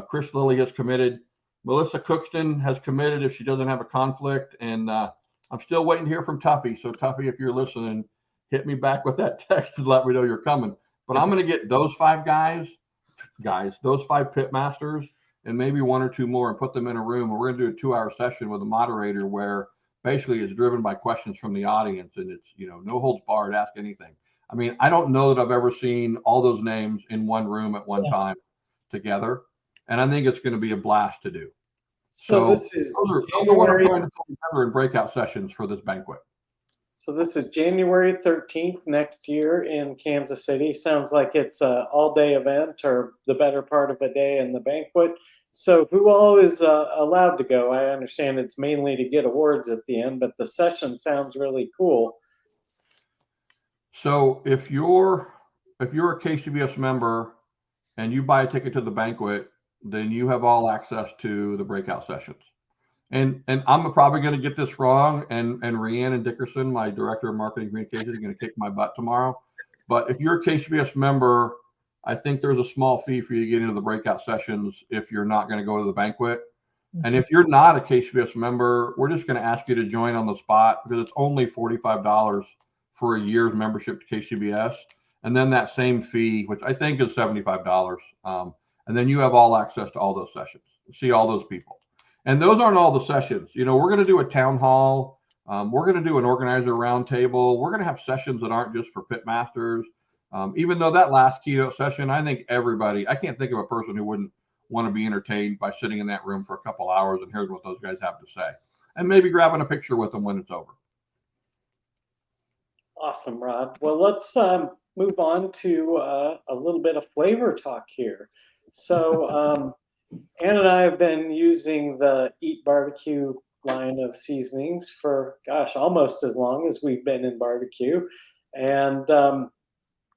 Chris Lilly has committed, Melissa Cookston has committed if she doesn't have a conflict. And I'm still waiting to hear from Tuffy. So Tuffy, if you're listening, hit me back with that text and let me know you're coming. But I'm going to get those 5 guys, those 5 pit masters, and maybe 1 or 2 more and put them in a room. And we're going to do a 2-hour session with a moderator where basically it's driven by questions from the audience. And it's, no holds barred, ask anything. I mean, I don't know that I've ever seen all those names in one room at one time together. And I think it's going to be a blast to do. So this is those are what I'm trying to put together in breakout sessions for this banquet. So this is January 13th next year in Kansas City. Sounds like it's an all-day event or the better part of a day in the banquet. So who all is allowed to go? I understand it's mainly to get awards at the end, but the session sounds really cool. So if you're a KCBS member and you buy a ticket to the banquet, then you have all access to the breakout sessions. And I'm probably going to get this wrong, and Rhiannon Dickerson, my director of marketing communications, is going to kick my butt tomorrow. But if you're a KCBS member, I think there's a small fee for you to get into the breakout sessions if you're not going to go to the banquet. And if you're not a KCBS member, we're just going to ask you to join on the spot because it's only $45 for a year's membership to KCBS. And then that same fee, which I think is $75. And then you have all access to all those sessions, see all those people. And those aren't all the sessions. We're going to do a town hall. We're going to do an organizer roundtable. We're going to have sessions that aren't just for pit masters. Even though that last keynote session, I think I can't think of a person who wouldn't want to be entertained by sitting in that room for a couple hours and hearing what those guys have to say. And maybe grabbing a picture with them when it's over. Awesome, Rod. Well, let's move on to a little bit of flavor talk here. So Ann and I have been using the Eat Barbecue line of seasonings for, almost as long as we've been in barbecue. And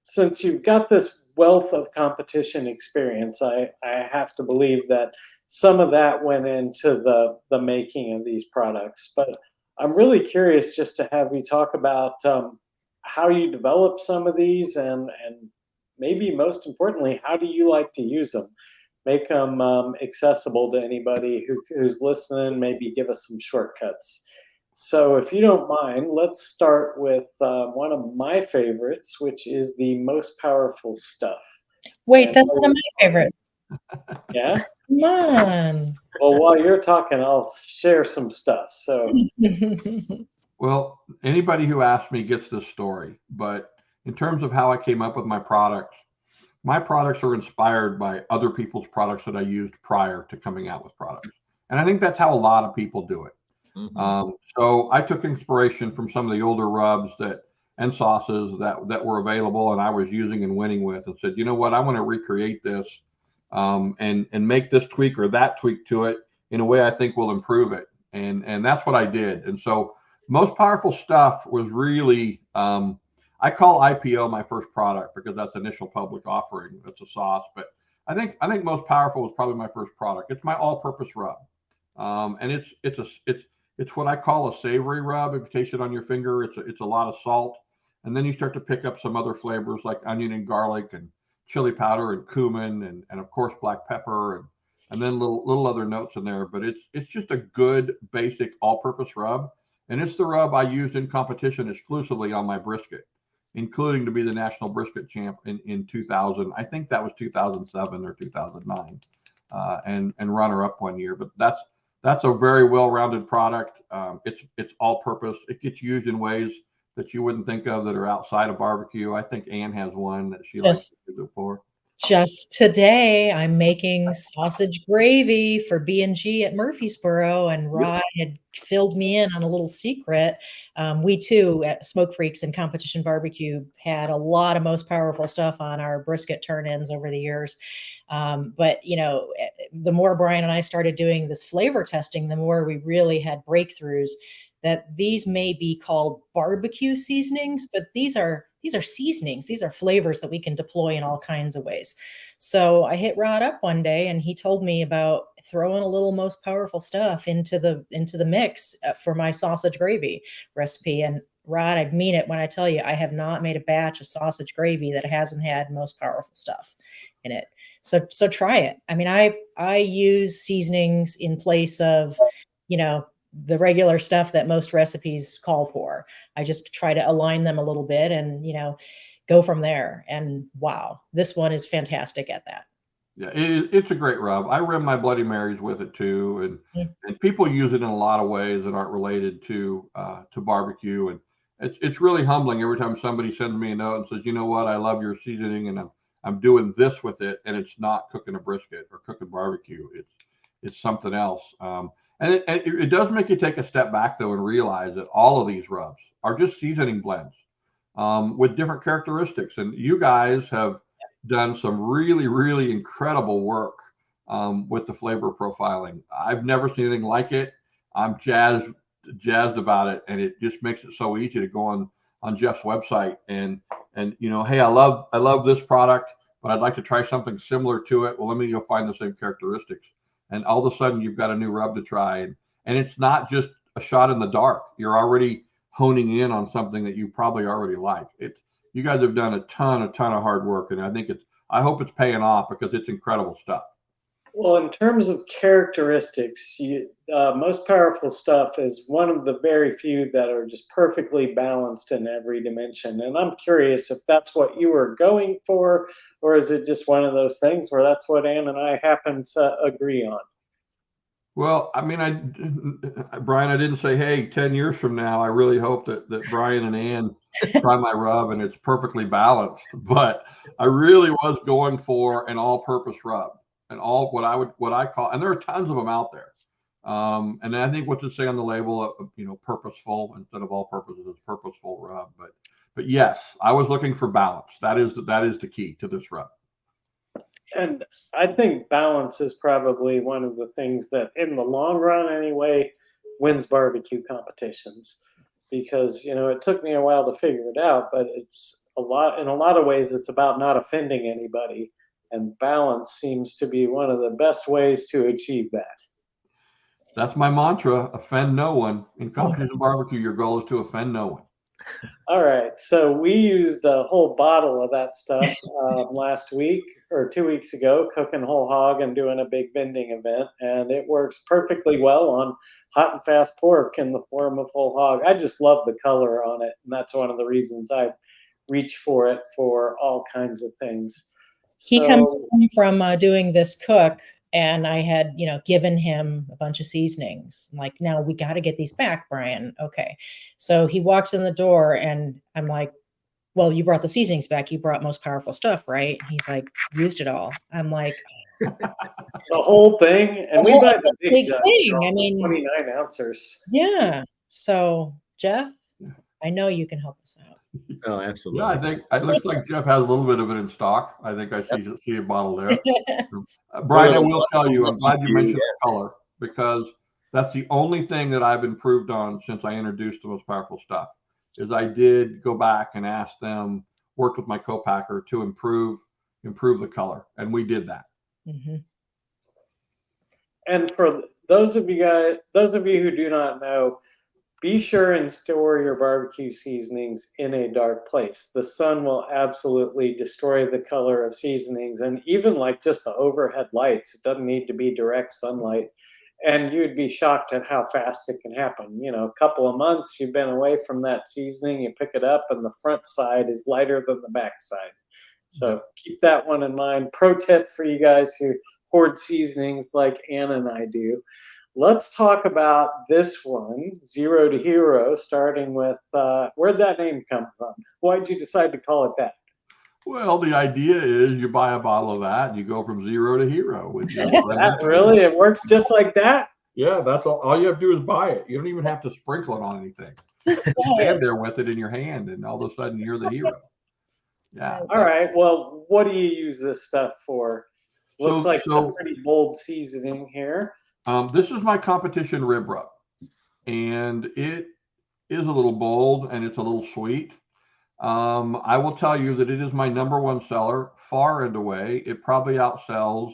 since you've got this wealth of competition experience, I have to believe that some of that went into the making of these products. But I'm really curious just to have you talk about how you develop some of these, and maybe most importantly, how do you like to use them? Make them accessible to anybody who's listening. Maybe give us some shortcuts. So, if you don't mind, let's start with one of my favorites, which is the most powerful stuff. Wait, And that's one of my favorites. yeah. Come on. Well, while you're talking, I'll share some stuff. So, Well, anybody who asks me gets this story, but in terms of how I came up with my products are inspired by other people's products that I used prior to coming out with products. And I think that's how a lot of people do it. So I took inspiration from some of the older rubs and sauces that were available and I was using and winning with, and said, you know what, I want to recreate this and make this tweak or that tweak to it in a way I think will improve it. And that's what I did. And so most powerful stuff was really, I call IPO my first product because that's initial public offering. That's a sauce, but I think most powerful was probably my first product. It's my all-purpose rub, and it's what I call a savory rub. If you taste it on your finger, it's a lot of salt, and then you start to pick up some other flavors like onion and garlic and chili powder and cumin and of course black pepper and then little other notes in there. But it's just a good basic all-purpose rub, and it's the rub I used in competition exclusively on my brisket, including to be the national brisket champ in 2000. I think that was 2007 or 2009, and runner up one year. But that's a very well-rounded product. It's all-purpose. It gets used in ways that you wouldn't think of that are outside of barbecue. I think Ann has one that she likes to use it for. Just today, I'm making sausage gravy for B&G at Murfreesboro, and Rod had filled me in on a little secret. We too, at Smoke Freaks and Competition Barbecue, had a lot of most powerful stuff on our brisket turn-ins over the years. But the more Brian and I started doing this flavor testing, the more we really had breakthroughs that these may be called barbecue seasonings, but these are seasonings. These are flavors that we can deploy in all kinds of ways. So I hit Rod up one day and he told me about throwing a little most powerful stuff into the mix for my sausage gravy recipe. And Rod, I mean it when I tell you, I have not made a batch of sausage gravy that hasn't had most powerful stuff in it. So try it. I mean, I use seasonings in place of, the regular stuff that most recipes call for. I just try to align them a little bit and, go from there. And wow, this one is fantastic at that. Yeah, it's a great rub. I rim my Bloody Marys with it too, and people use it in a lot of ways that aren't related to barbecue. And it's really humbling every time somebody sends me a note and says, you know what, I love your seasoning and I'm doing this with it, and it's not cooking a brisket or cooking barbecue. It's something else. And it does make you take a step back, though, and realize that all of these rubs are just seasoning blends with different characteristics. And you guys have done some really, really incredible work with the flavor profiling. I've never seen anything like it. I'm jazzed about it, and it just makes it so easy to go on Jeff's website and hey, I love this product, but I'd like to try something similar to it. Well, let me go find the same characteristics. And all of a sudden you've got a new rub to try. And it's not just a shot in the dark. You're already honing in on something that you probably already like. You guys have done a ton of hard work. And I hope it's paying off because it's incredible stuff. Well, in terms of characteristics, most powerful stuff is one of the very few that are just perfectly balanced in every dimension. And I'm curious if that's what you were going for, or is it just one of those things where that's what Ann and I happen to agree on? Well, I mean, Brian, I didn't say, hey, 10 years from now, I really hope that Brian and Ann try my rub and it's perfectly balanced. But I really was going for an all-purpose rub. And all what I call, and there are tons of them out there. And I think what's it say on the label, purposeful instead of all purposes, is purposeful rub. But yes, I was looking for balance. That is the key to this rub. And I think balance is probably one of the things that, in the long run anyway, wins barbecue competitions. Because it took me a while to figure it out, but in a lot of ways, it's about not offending anybody. And balance seems to be one of the best ways to achieve that. That's my mantra: offend no one. In competition barbecue, your goal is to offend no one. All right, so we used a whole bottle of that stuff last week or 2 weeks ago, cooking whole hog and doing a big vending event, and it works perfectly well on hot and fast pork in the form of whole hog. I just love the color on it, and that's one of the reasons I reach for it for all kinds of things. He comes So home from doing this cook, and I had, given him a bunch of seasonings. I'm like, now we got to get these back, Brian. Okay. So he walks in the door, and I'm like, well, you brought the seasonings back. You brought most powerful stuff, right? He's like, used it all. I'm like, the whole thing, and we well, buy it's the a big big jugs, thing. they're I almost mean, 29 ounces. yeah. So, Jeff, I know you can help us out. Oh, Yeah, absolutely. I think it looks like Jeff has a little bit of it in stock. I think I see a bottle there. Brian, I will tell you, I'm glad you mentioned the color, because that's the only thing that I've improved on since I introduced the most powerful stuff. Is I did go back and ask them, worked with my co-packer to improve the color, and we did that. Mm-hmm. And for those of you who do not know, be sure and store your barbecue seasonings in a dark place. The sun will absolutely destroy the color of seasonings, and even like just the overhead lights, it doesn't need to be direct sunlight. And you'd be shocked at how fast it can happen. A couple of months you've been away from that seasoning, you pick it up, and the front side is lighter than the back side. So keep that one in mind. Pro tip for you guys who hoard seasonings like Anna and I do. Let's talk about this one, Zero to Hero, starting with where'd that name come from? Why'd you decide to call it that? Well, the idea is you buy a bottle of that, and you go from zero to hero with your That really? It works just like that? Yeah, that's all you have to do is buy it. You don't even have to sprinkle it on anything. Just Stand there with it in your hand, and all of a sudden you're the hero. Yeah. All right. Well, what do you use this stuff for? Looks like it's a pretty bold seasoning here. This is my competition rib rub, and it is a little bold and it's a little sweet. I will tell you that it is my #1 seller, far and away. It probably outsells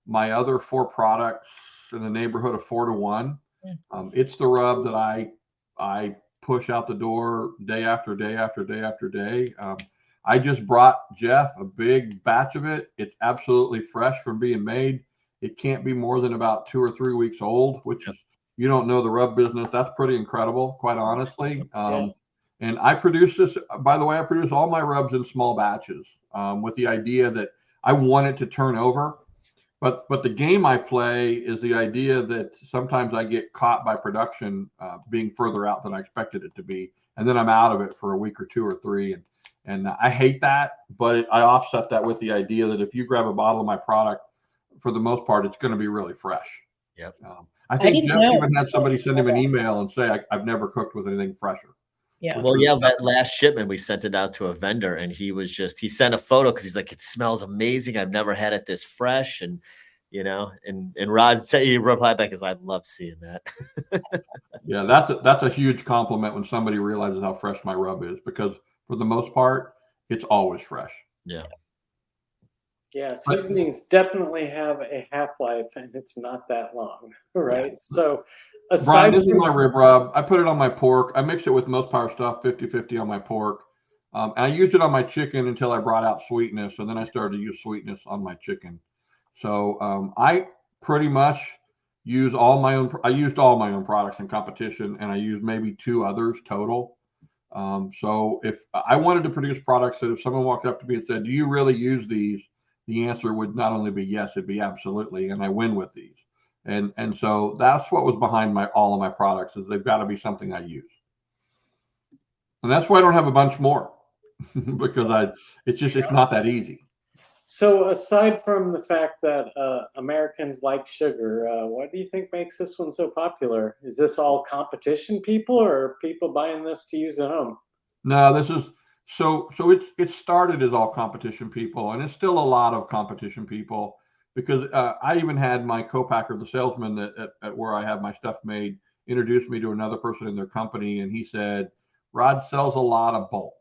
my other 4 products in the neighborhood of 4 to 1. It's the rub that I push out the door day after day after day after day. I just brought Jeff a big batch of it. It's absolutely fresh from being made. It can't be more than about 2 or 3 weeks old, which is, you don't know the rub business. That's pretty incredible, quite honestly. And I produce this, by the way, I produce all my rubs in small batches with the idea that I want it to turn over. But the game I play is the idea that sometimes I get caught by production being further out than I expected it to be. And then I'm out of it for a week or 2 or 3. And I hate that, but I offset that with the idea that if you grab a bottle of my product, for the most part, it's going to be really fresh. Yep. I think Jeff even had somebody send him an email and say, I've never cooked with anything fresher. Yeah. Well, yeah, that last shipment, we sent it out to a vendor, and he sent a photo because he's like, it smells amazing. I've never had it this fresh. And, and Rod said, he replied back, I love seeing that. Yeah, that's a huge compliment when somebody realizes how fresh my rub is, because for the most part, it's always fresh. Yeah. Yeah, seasonings definitely have a half-life, and it's not that long, right? Yeah. So Brian, this is my rib rub. I put it on my pork. I mix it with most power stuff, 50-50 on my pork. And I used it on my chicken until I brought out sweetness, and then I started to use sweetness on my chicken. So I pretty much use I used all my own products in competition, and I used maybe 2 others total. So if I wanted to produce products that if someone walked up to me and said, do you really use these? The answer would not only be yes, it'd be absolutely. And I win with these. And so that's what was behind all of my products, is they've got to be something I use. And that's why I don't have a bunch more because it's not that easy. So aside from the fact that Americans like sugar, what do you think makes this one so popular? Is this all competition people, or people buying this to use at home? No, this is so it started as all competition people, and it's still a lot of competition people, because I even had my co-packer, the salesman at where I have my stuff made, introduced me to another person in their company, and he said, Rod sells a lot of bulk,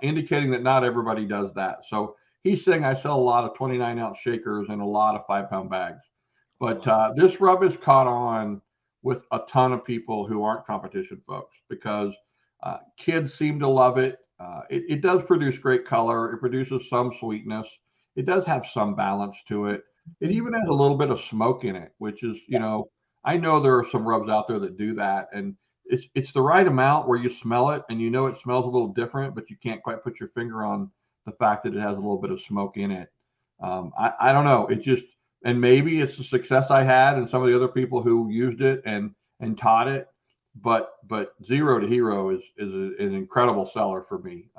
indicating that not everybody does that. So he's saying I sell a lot of 29-ounce shakers and a lot of 5-pound bags. But this rub is caught on with a ton of people who aren't competition folks, because Kids seem to love it. It does produce great color. It produces some sweetness. It does have some balance to it. It even has a little bit of smoke in it, which is, I know there are some rubs out there that do that, and it's the right amount where you smell it and it smells a little different, but you can't quite put your finger on the fact that it has a little bit of smoke in it. I don't know. And maybe it's the success I had and some of the other people who used it and taught it, but Zero to Hero is an incredible seller for me.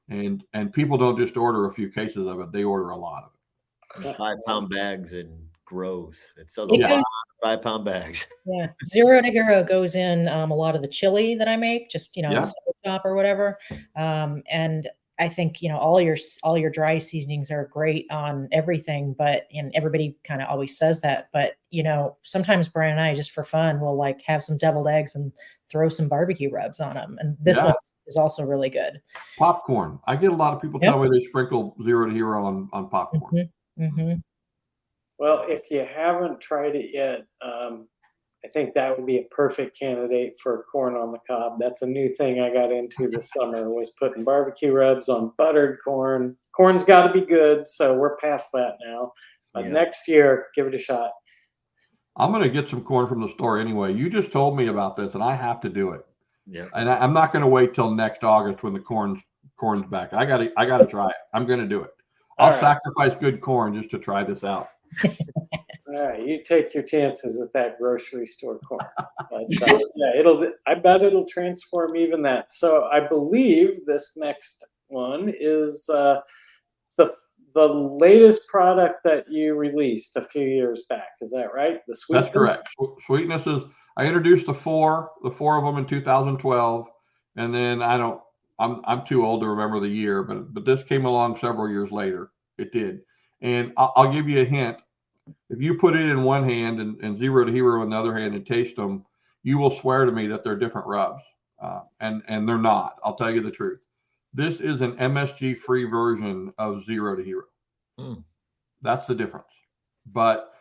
And people don't just order a few cases of it; they order a lot of it. 5-pound bags and grows. It sells It a lot goes- of 5-pound bags. Yeah, Zero to Hero goes in a lot of the chili that I make, just in the stove top or whatever. And I think all your dry seasonings are great on everything, and everybody kind of always says that. But sometimes Brian and I, just for fun, will like have some deviled eggs and throw some barbecue rubs on them. And this one is also really good. Popcorn. I get a lot of people tell me they sprinkle Zero to Hero on popcorn. Well, if you haven't tried it yet, I think that would be a perfect candidate for corn on the cob. That's a new thing I got into this summer, was putting barbecue rubs on buttered corn. Corn's got to be good, so we're past that now. But next year, give it a shot. I'm going to get some corn from the store anyway. You just told me about this, and I have to do it. Yeah. And I'm not going to wait till next August when the corn's back. I got to try it. I'm going to do it. I'll sacrifice good corn just to try this out. All right, you take your chances with that grocery store corn. But, I bet it'll transform even that. So I believe this next one is the latest product that you released a few years back. Is that right? The Sweetness? That's correct. Sweetness is. I introduced the four of them in 2012, and then I'm too old to remember the year, but this came along several years later. It did, and I'll give you a hint. If you put it in one hand and Zero to Hero in the other hand and taste them, you will swear to me that they're different rubs, and they're not. I'll tell you the truth. This is an MSG-free version of Zero to Hero. That's the difference. But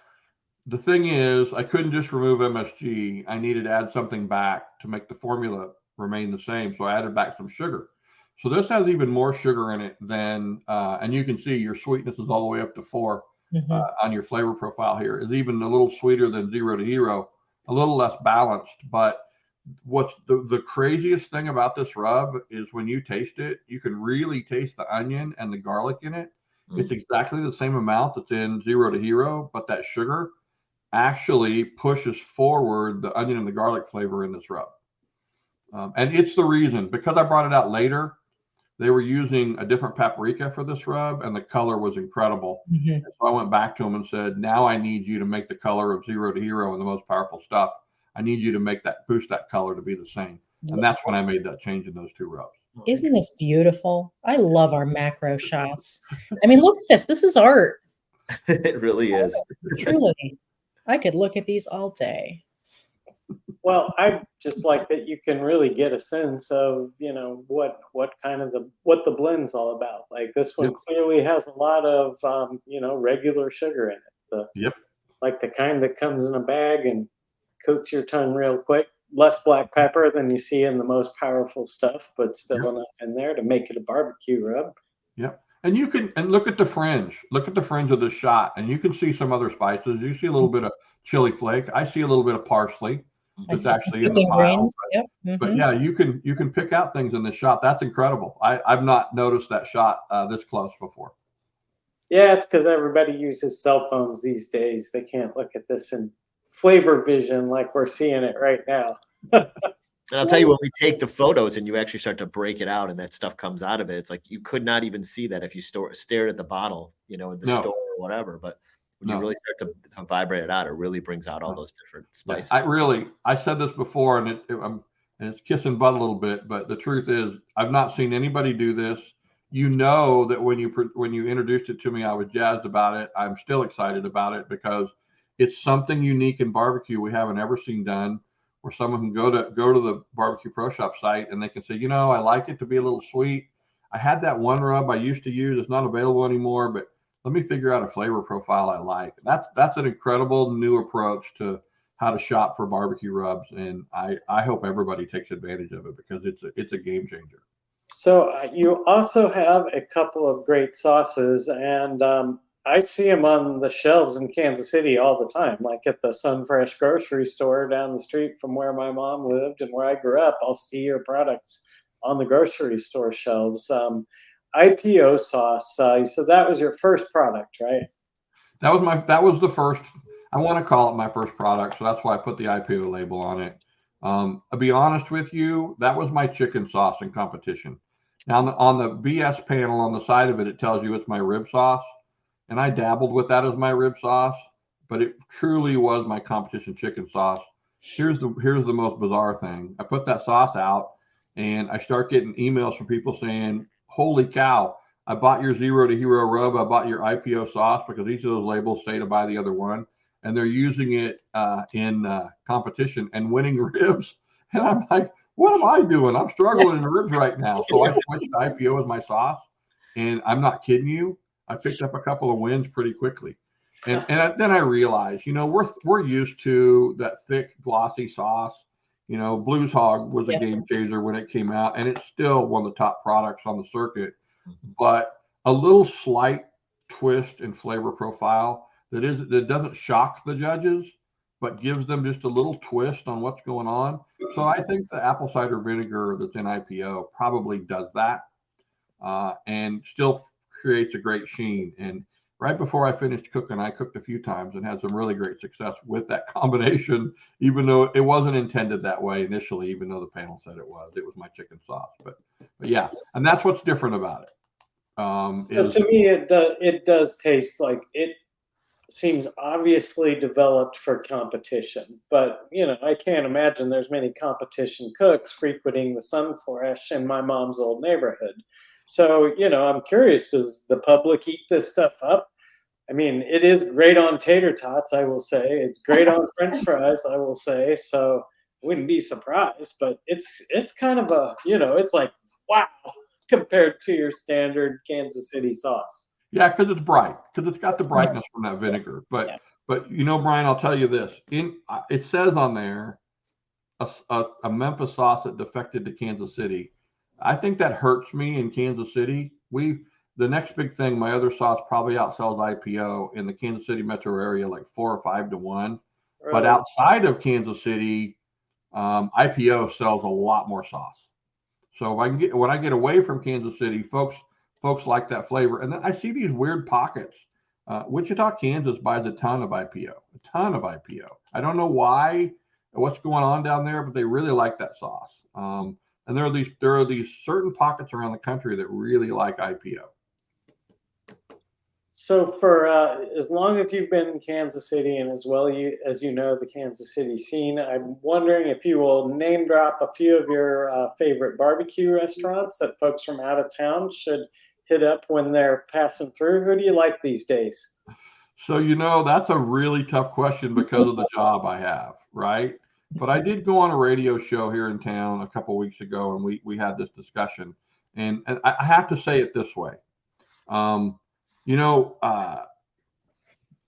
the thing is, I couldn't just remove MSG. I needed to add something back to make the formula remain the same. So I added back some sugar. So this has even more sugar in it than, and you can see your sweetness is all the way up to 4 on your flavor profile here. Is even a little sweeter than Zero to Hero, a little less balanced. But what's the craziest thing about this rub is when you taste it, you can really taste the onion and the garlic in it. It's exactly the same amount that's in Zero to Hero, but that sugar actually pushes forward the onion and the garlic flavor in this rub. And it's the reason, because I brought it out later, they were using a different paprika for this rub, and the color was incredible. And so I went back to them and said, now I need you to make the color of Zero to Hero and the most powerful stuff. I need you to boost that color to be the same. And that's when I made that change in those two rubs. Isn't this beautiful? I love our macro shots. I mean, look at this. This is art. It really is. Truly. I could look at these all day. Well, I just like that you can really get a sense of, what what the blend's all about. Like this one clearly has a lot of, regular sugar in it. Like the kind that comes in a bag and coats your tongue real quick. Less black pepper than you see in the most powerful stuff, but still enough in there to make it a barbecue rub. Yep. And you can, and look at the fringe. Look at the fringe of this shot, and you can see some other spices. You see a little bit of chili flake. I see a little bit of parsley. It's actually in the pile. But yeah, you can pick out things in this shot. That's incredible. I've not noticed that shot this close before. Yeah, it's because everybody uses cell phones these days. They can't look at this in flavor vision like we're seeing it right now. And I'll tell you, when we take the photos and you actually start to break it out and that stuff comes out of it, it's like you could not even see that if you stared at the bottle, in the store or whatever. But when you really start to vibrate it out, it really brings out all those different spices. I said this before, and it's kissing butt a little bit, but the truth is, I've not seen anybody do this. That when you introduced it to me, I was jazzed about it. I'm still excited about it because it's something unique in barbecue we haven't ever seen done, where someone can go to the Barbecue Pro Shop site and they can say, I like it to be a little sweet. I had that one rub I used to use. It's not available anymore, but let me figure out a flavor profile I like. That's an incredible new approach to how to shop for barbecue rubs, and I hope everybody takes advantage of it because it's a game changer. So you also have a couple of great sauces, and I see them on the shelves in Kansas City all the time, like at the Sunfresh grocery store down the street from where my mom lived and where I grew up. I'll see your products on the grocery store shelves. IPO sauce. So that was your first product, right? That was the first. I want to call it my first product, so that's why I put the IPO label on it. I'll be honest with you, that was my chicken sauce in competition. Now on the BS panel on the side of it, it tells you it's my rib sauce, and I dabbled with that as my rib sauce, but it truly was my competition chicken sauce. Here's the most bizarre thing. I put that sauce out, and I start getting emails from people saying, "Holy cow! I bought your Zero to Hero rub. I bought your IPO sauce," because each of those labels say to buy the other one, and they're using it in competition and winning ribs. And I'm like, what am I doing? I'm struggling in ribs right now. So I switched to IPO as my sauce, and I'm not kidding you. I picked up a couple of wins pretty quickly. And then I realized, we're used to that thick, glossy sauce. Blues Hog was a game changer when it came out, and it's still one of the top products on the circuit. But a little slight twist in flavor profile that doesn't shock the judges, but gives them just a little twist on what's going on. So I think the apple cider vinegar that's in IPO probably does that, and still creates a great sheen. And right before I finished cooking, I cooked a few times and had some really great success with that combination, even though it wasn't intended that way initially, even though the panel said it was. It was my chicken sauce. But yeah, and that's what's different about it. So to me, it does taste like it seems obviously developed for competition, but I can't imagine there's many competition cooks frequenting the Sunfresh in my mom's old neighborhood. So I'm curious, does the public eat this stuff up? I mean, it is great on tater tots, I will say. It's great on French fries, I will say. So I wouldn't be surprised, but it's kind of it's like, wow, compared to your standard Kansas City sauce. Yeah, because it's bright, because it's got the brightness from that vinegar. But Brian, I'll tell you this: it says on there a Memphis sauce that defected to Kansas City. I think that hurts me in Kansas City. The next big thing, my other sauce probably outsells IPO in the Kansas City metro area, like 4 or 5 to 1. Right. But outside of Kansas City, IPO sells a lot more sauce. So when I get away from Kansas City, folks like that flavor. And then I see these weird pockets. Wichita, Kansas buys a ton of IPO. I don't know what's going on down there, but they really like that sauce. And there are these certain pockets around the country that really like IPO. So for as long as you've been in Kansas City, and as well as you know the Kansas City scene, I'm wondering if you will name drop a few of your favorite barbecue restaurants that folks from out of town should hit up when they're passing through. Who do you like these days? So that's a really tough question because of the job I have, right? But I did go on a radio show here in town a couple of weeks ago, and we had this discussion. And I have to say it this way.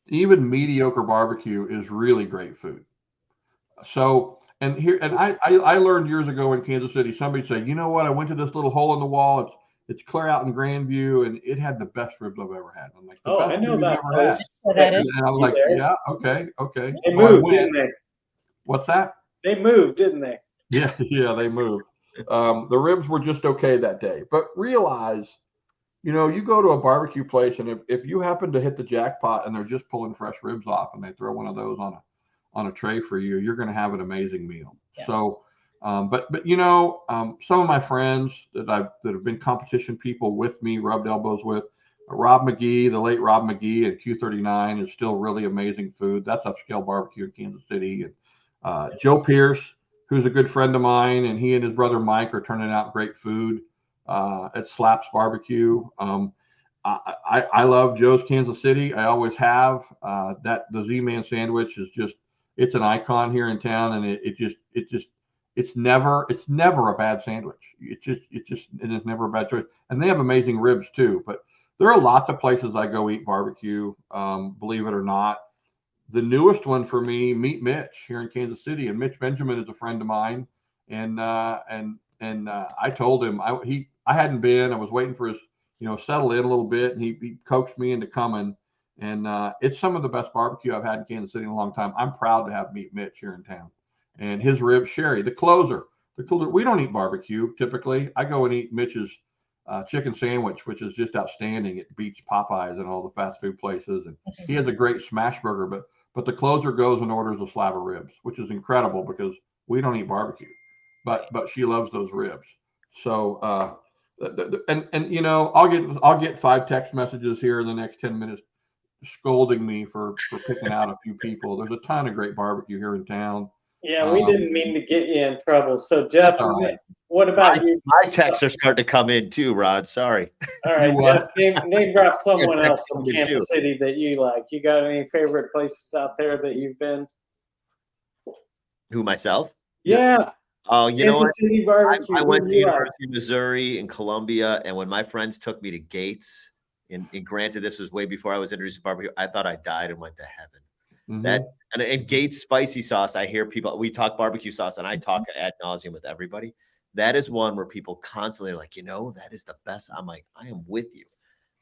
Even mediocre barbecue is really great food. So, I learned years ago in Kansas City, somebody said, I went to this little hole in the wall. It's clear out in Grandview, and it had the best ribs I've ever had. I'm like, the best I know that place. And I was like, yeah, okay. They moved, didn't they? What's that? They moved, didn't they? Yeah, they moved. The ribs were just okay that day. But realize, you go to a barbecue place, and if you happen to hit the jackpot and they're just pulling fresh ribs off and they throw one of those on a tray for you, you're going to have an amazing meal. Yeah. So, but some of my friends that have been competition people with me, rubbed elbows with, Rob McGee, the late Rob McGee at Q39 is still really amazing food. That's upscale barbecue in Kansas City. And Joe Pierce, who's a good friend of mine, and he and his brother Mike are turning out great food at Slaps Barbecue. I love Joe's Kansas City. I always have. The Z-Man sandwich is it's an icon here in town, and it's never a bad sandwich. It is never a bad choice. And they have amazing ribs too. But there are lots of places I go eat barbecue. Believe it or not, the newest one for me, Meet Mitch here in Kansas City, and Mitch Benjamin is a friend of mine, and I told him I hadn't been. I was waiting for his settle in a little bit, and he coaxed me into coming, and it's some of the best barbecue I've had in Kansas City in a long time. I'm proud to have Meet Mitch here in town, and his ribs, Sherry, the closer. We don't eat barbecue typically. I go and eat Mitch's chicken sandwich, which is just outstanding. It beats Popeyes and all the fast food places, and he has a great smash burger, but the closer goes and orders a slab of ribs, which is incredible because we don't eat barbecue, but she loves those ribs. So I'll get 5 text messages here in the next 10 minutes scolding me for picking out a few people. There's a ton of great barbecue here in town. Yeah, we didn't mean to get you in trouble. So Jeff, right. What about you? My texts are starting to come in too, Rod. Sorry. All right, Jeff, name drop someone else from Kansas City that you like. You got any favorite places out there that you've been? Who, myself? Yeah. Oh, you know what? Kansas City Barbecue. I went to University of Missouri in Columbia, and when my friends took me to Gates, and granted this was way before I was introduced to barbecue, I thought I died and went to heaven. Mm-hmm. And Gates spicy sauce, I hear people, we talk barbecue sauce, and I talk ad nauseum with everybody. That is one where people constantly are like, that is the best. I'm like, I am with you.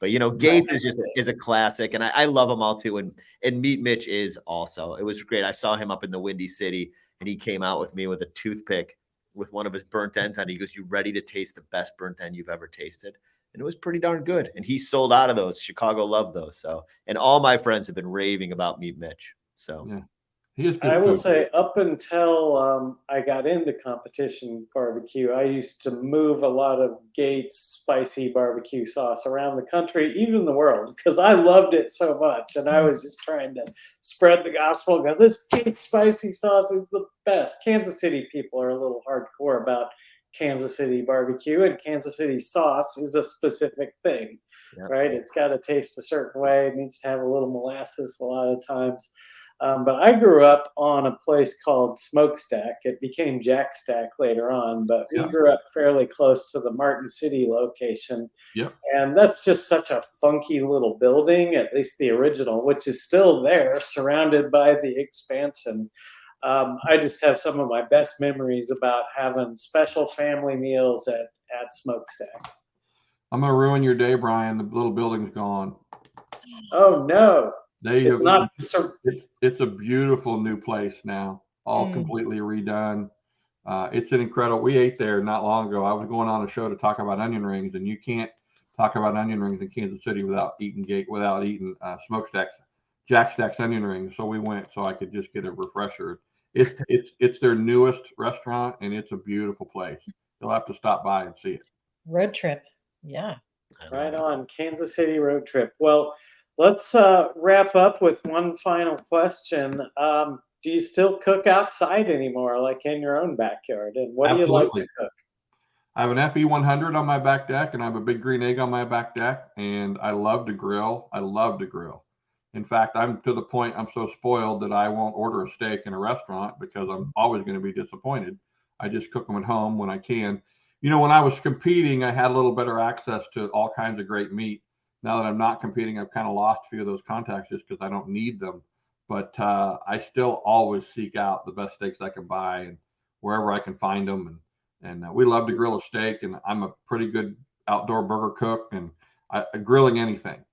But Gates is a classic, and I love them all too. And Meet Mitch is also. It was great. I saw him up in the Windy City, and he came out with me with a toothpick with one of his burnt ends on it. He goes, "You ready to taste the best burnt end you've ever tasted?" And it was pretty darn good. And he sold out of those. Chicago loved those. So, and all my friends have been raving about Meet Mitch. So yeah. I will say, up until I got into competition barbecue, I used to move a lot of Gates spicy barbecue sauce around the country, even the world, because I loved it so much. And I was just trying to spread the gospel. Go, this Gates spicy sauce is the best. Kansas City people are a little hardcore about Kansas City barbecue, and Kansas City sauce is a specific thing, right? It's got to taste a certain way. It needs to have a little molasses a lot of times. But I grew up on a place called Smokestack. It became Jack Stack later on, but we grew up fairly close to the Martin City location. And that's just such a funky little building, at least the original, which is still there, surrounded by the expansion. I just have some of my best memories about having special family meals at Smokestack. I'm going to ruin your day, Brian. The little building's gone. Oh, no. It's a beautiful new place now, all completely redone. It's an incredible. We ate there not long ago. I was going on a show to talk about onion rings, and you can't talk about onion rings in Kansas City without eating Smokestack's Jack Stack's onion rings. So we went so I could just get a refresher. It's their newest restaurant, and it's a beautiful place. You'll have to stop by and see it. Road trip, yeah. Right on, Kansas City road trip. Well, let's wrap up with one final question. Do you still cook outside anymore, like in your own backyard? And what do you like to cook? I have an FE 100 on my back deck, and I have a big green egg on my back deck, and I love to grill. In fact, I'm to the point I'm so spoiled that I won't order a steak in a restaurant because I'm always going to be disappointed. I just cook them at home when I can. When I was competing, I had a little better access to all kinds of great meat. Now that I'm not competing, I've kind of lost a few of those contacts just because I don't need them. But I still always seek out the best steaks I can buy and wherever I can find them. And we love to grill a steak, and I'm a pretty good outdoor burger cook, and grilling anything.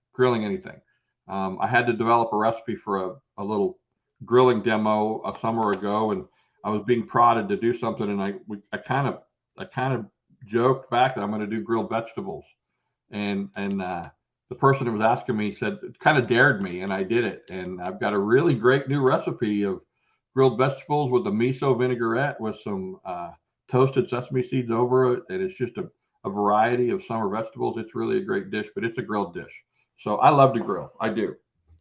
I had to develop a recipe for a little grilling demo a summer ago, and I was being prodded to do something, and I kind of joked back that I'm going to do grilled vegetables, and the person who was asking me said, kind of dared me, and I did it. And I've got a really great new recipe of grilled vegetables with a miso vinaigrette with some toasted sesame seeds over it. And it's just a variety of summer vegetables. It's really a great dish, but it's a grilled dish. So I love to grill. I do.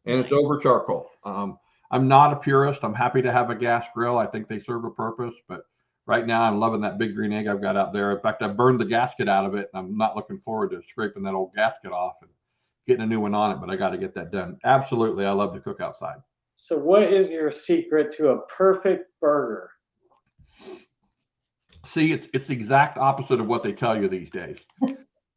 And It's over charcoal. I'm not a purist. I'm happy to have a gas grill. I think they serve a purpose, but right now I'm loving that big green egg I've got out there. In fact, I burned the gasket out of it, and I'm not looking forward to scraping that old gasket off and getting a new one on it, but I got to get that done. Absolutely. I love to cook outside. So what is your secret to a perfect burger? See, it's the exact opposite of what they tell you these days.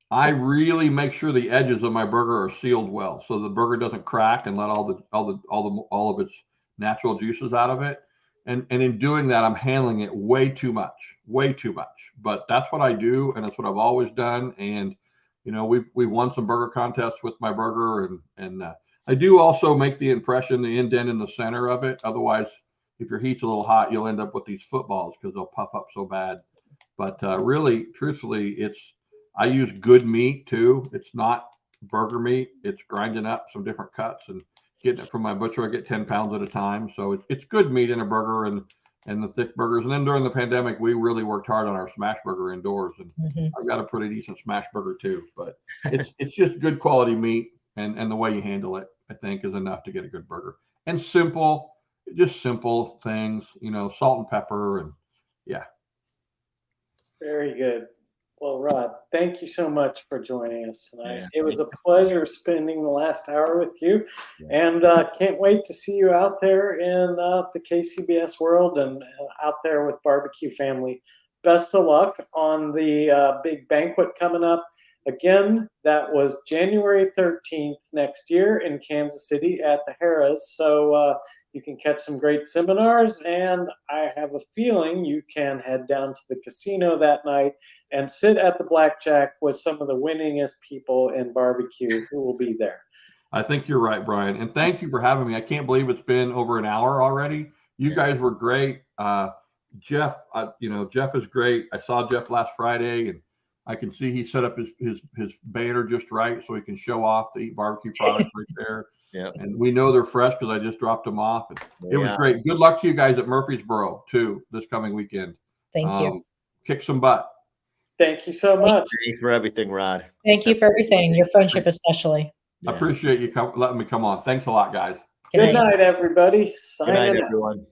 I really make sure the edges of my burger are sealed well, so the burger doesn't crack and let all of its natural juices out of it. And in doing that, I'm handling it way too much. But that's what I do, and that's what I've always done. And we've won some burger contests with my burger, and I do also make the impression, the indent in the center of it. Otherwise, if your heat's a little hot, you'll end up with these footballs because they'll puff up so bad. But really, truthfully, I use good meat too. It's not burger meat. It's grinding up some different cuts and getting it from my butcher. I get 10 pounds at a time. So it's good meat in a burger and the thick burgers. And then during the pandemic, we really worked hard on our smash burger indoors. And I've got a pretty decent smash burger too. But it's just good quality meat, and the way you handle it, I think, is enough to get a good burger. And just simple things, salt and pepper, and yeah. Very good. Well, Rod, thank you so much for joining us tonight. Yeah, it was a pleasure spending the last hour with you, and can't wait to see you out there in the KCBS world and out there with Barbecue Family. Best of luck on the big banquet coming up. Again, that was January 13th next year in Kansas City at the Harrah's. So you can catch some great seminars, and I have a feeling you can head down to the casino that night and sit at the blackjack with some of the winningest people in barbecue who will be there. I think you're right, Brian. And thank you for having me. I can't believe it's been over an hour already. You guys were great. Jeff, Jeff is great. I saw Jeff last Friday, and I can see he set up his banner just right so he can show off the Eat Barbecue products right there. Yeah. And we know they're fresh because I just dropped them off. And it was great. Good luck to you guys at Murfreesboro too this coming weekend. Thank you. Kick some butt. Thank you so much. Thank you for everything, Rod. Thank you for everything. Your friendship, especially. I appreciate you letting me come on. Thanks a lot, guys. Good night, everybody. Good night, everyone.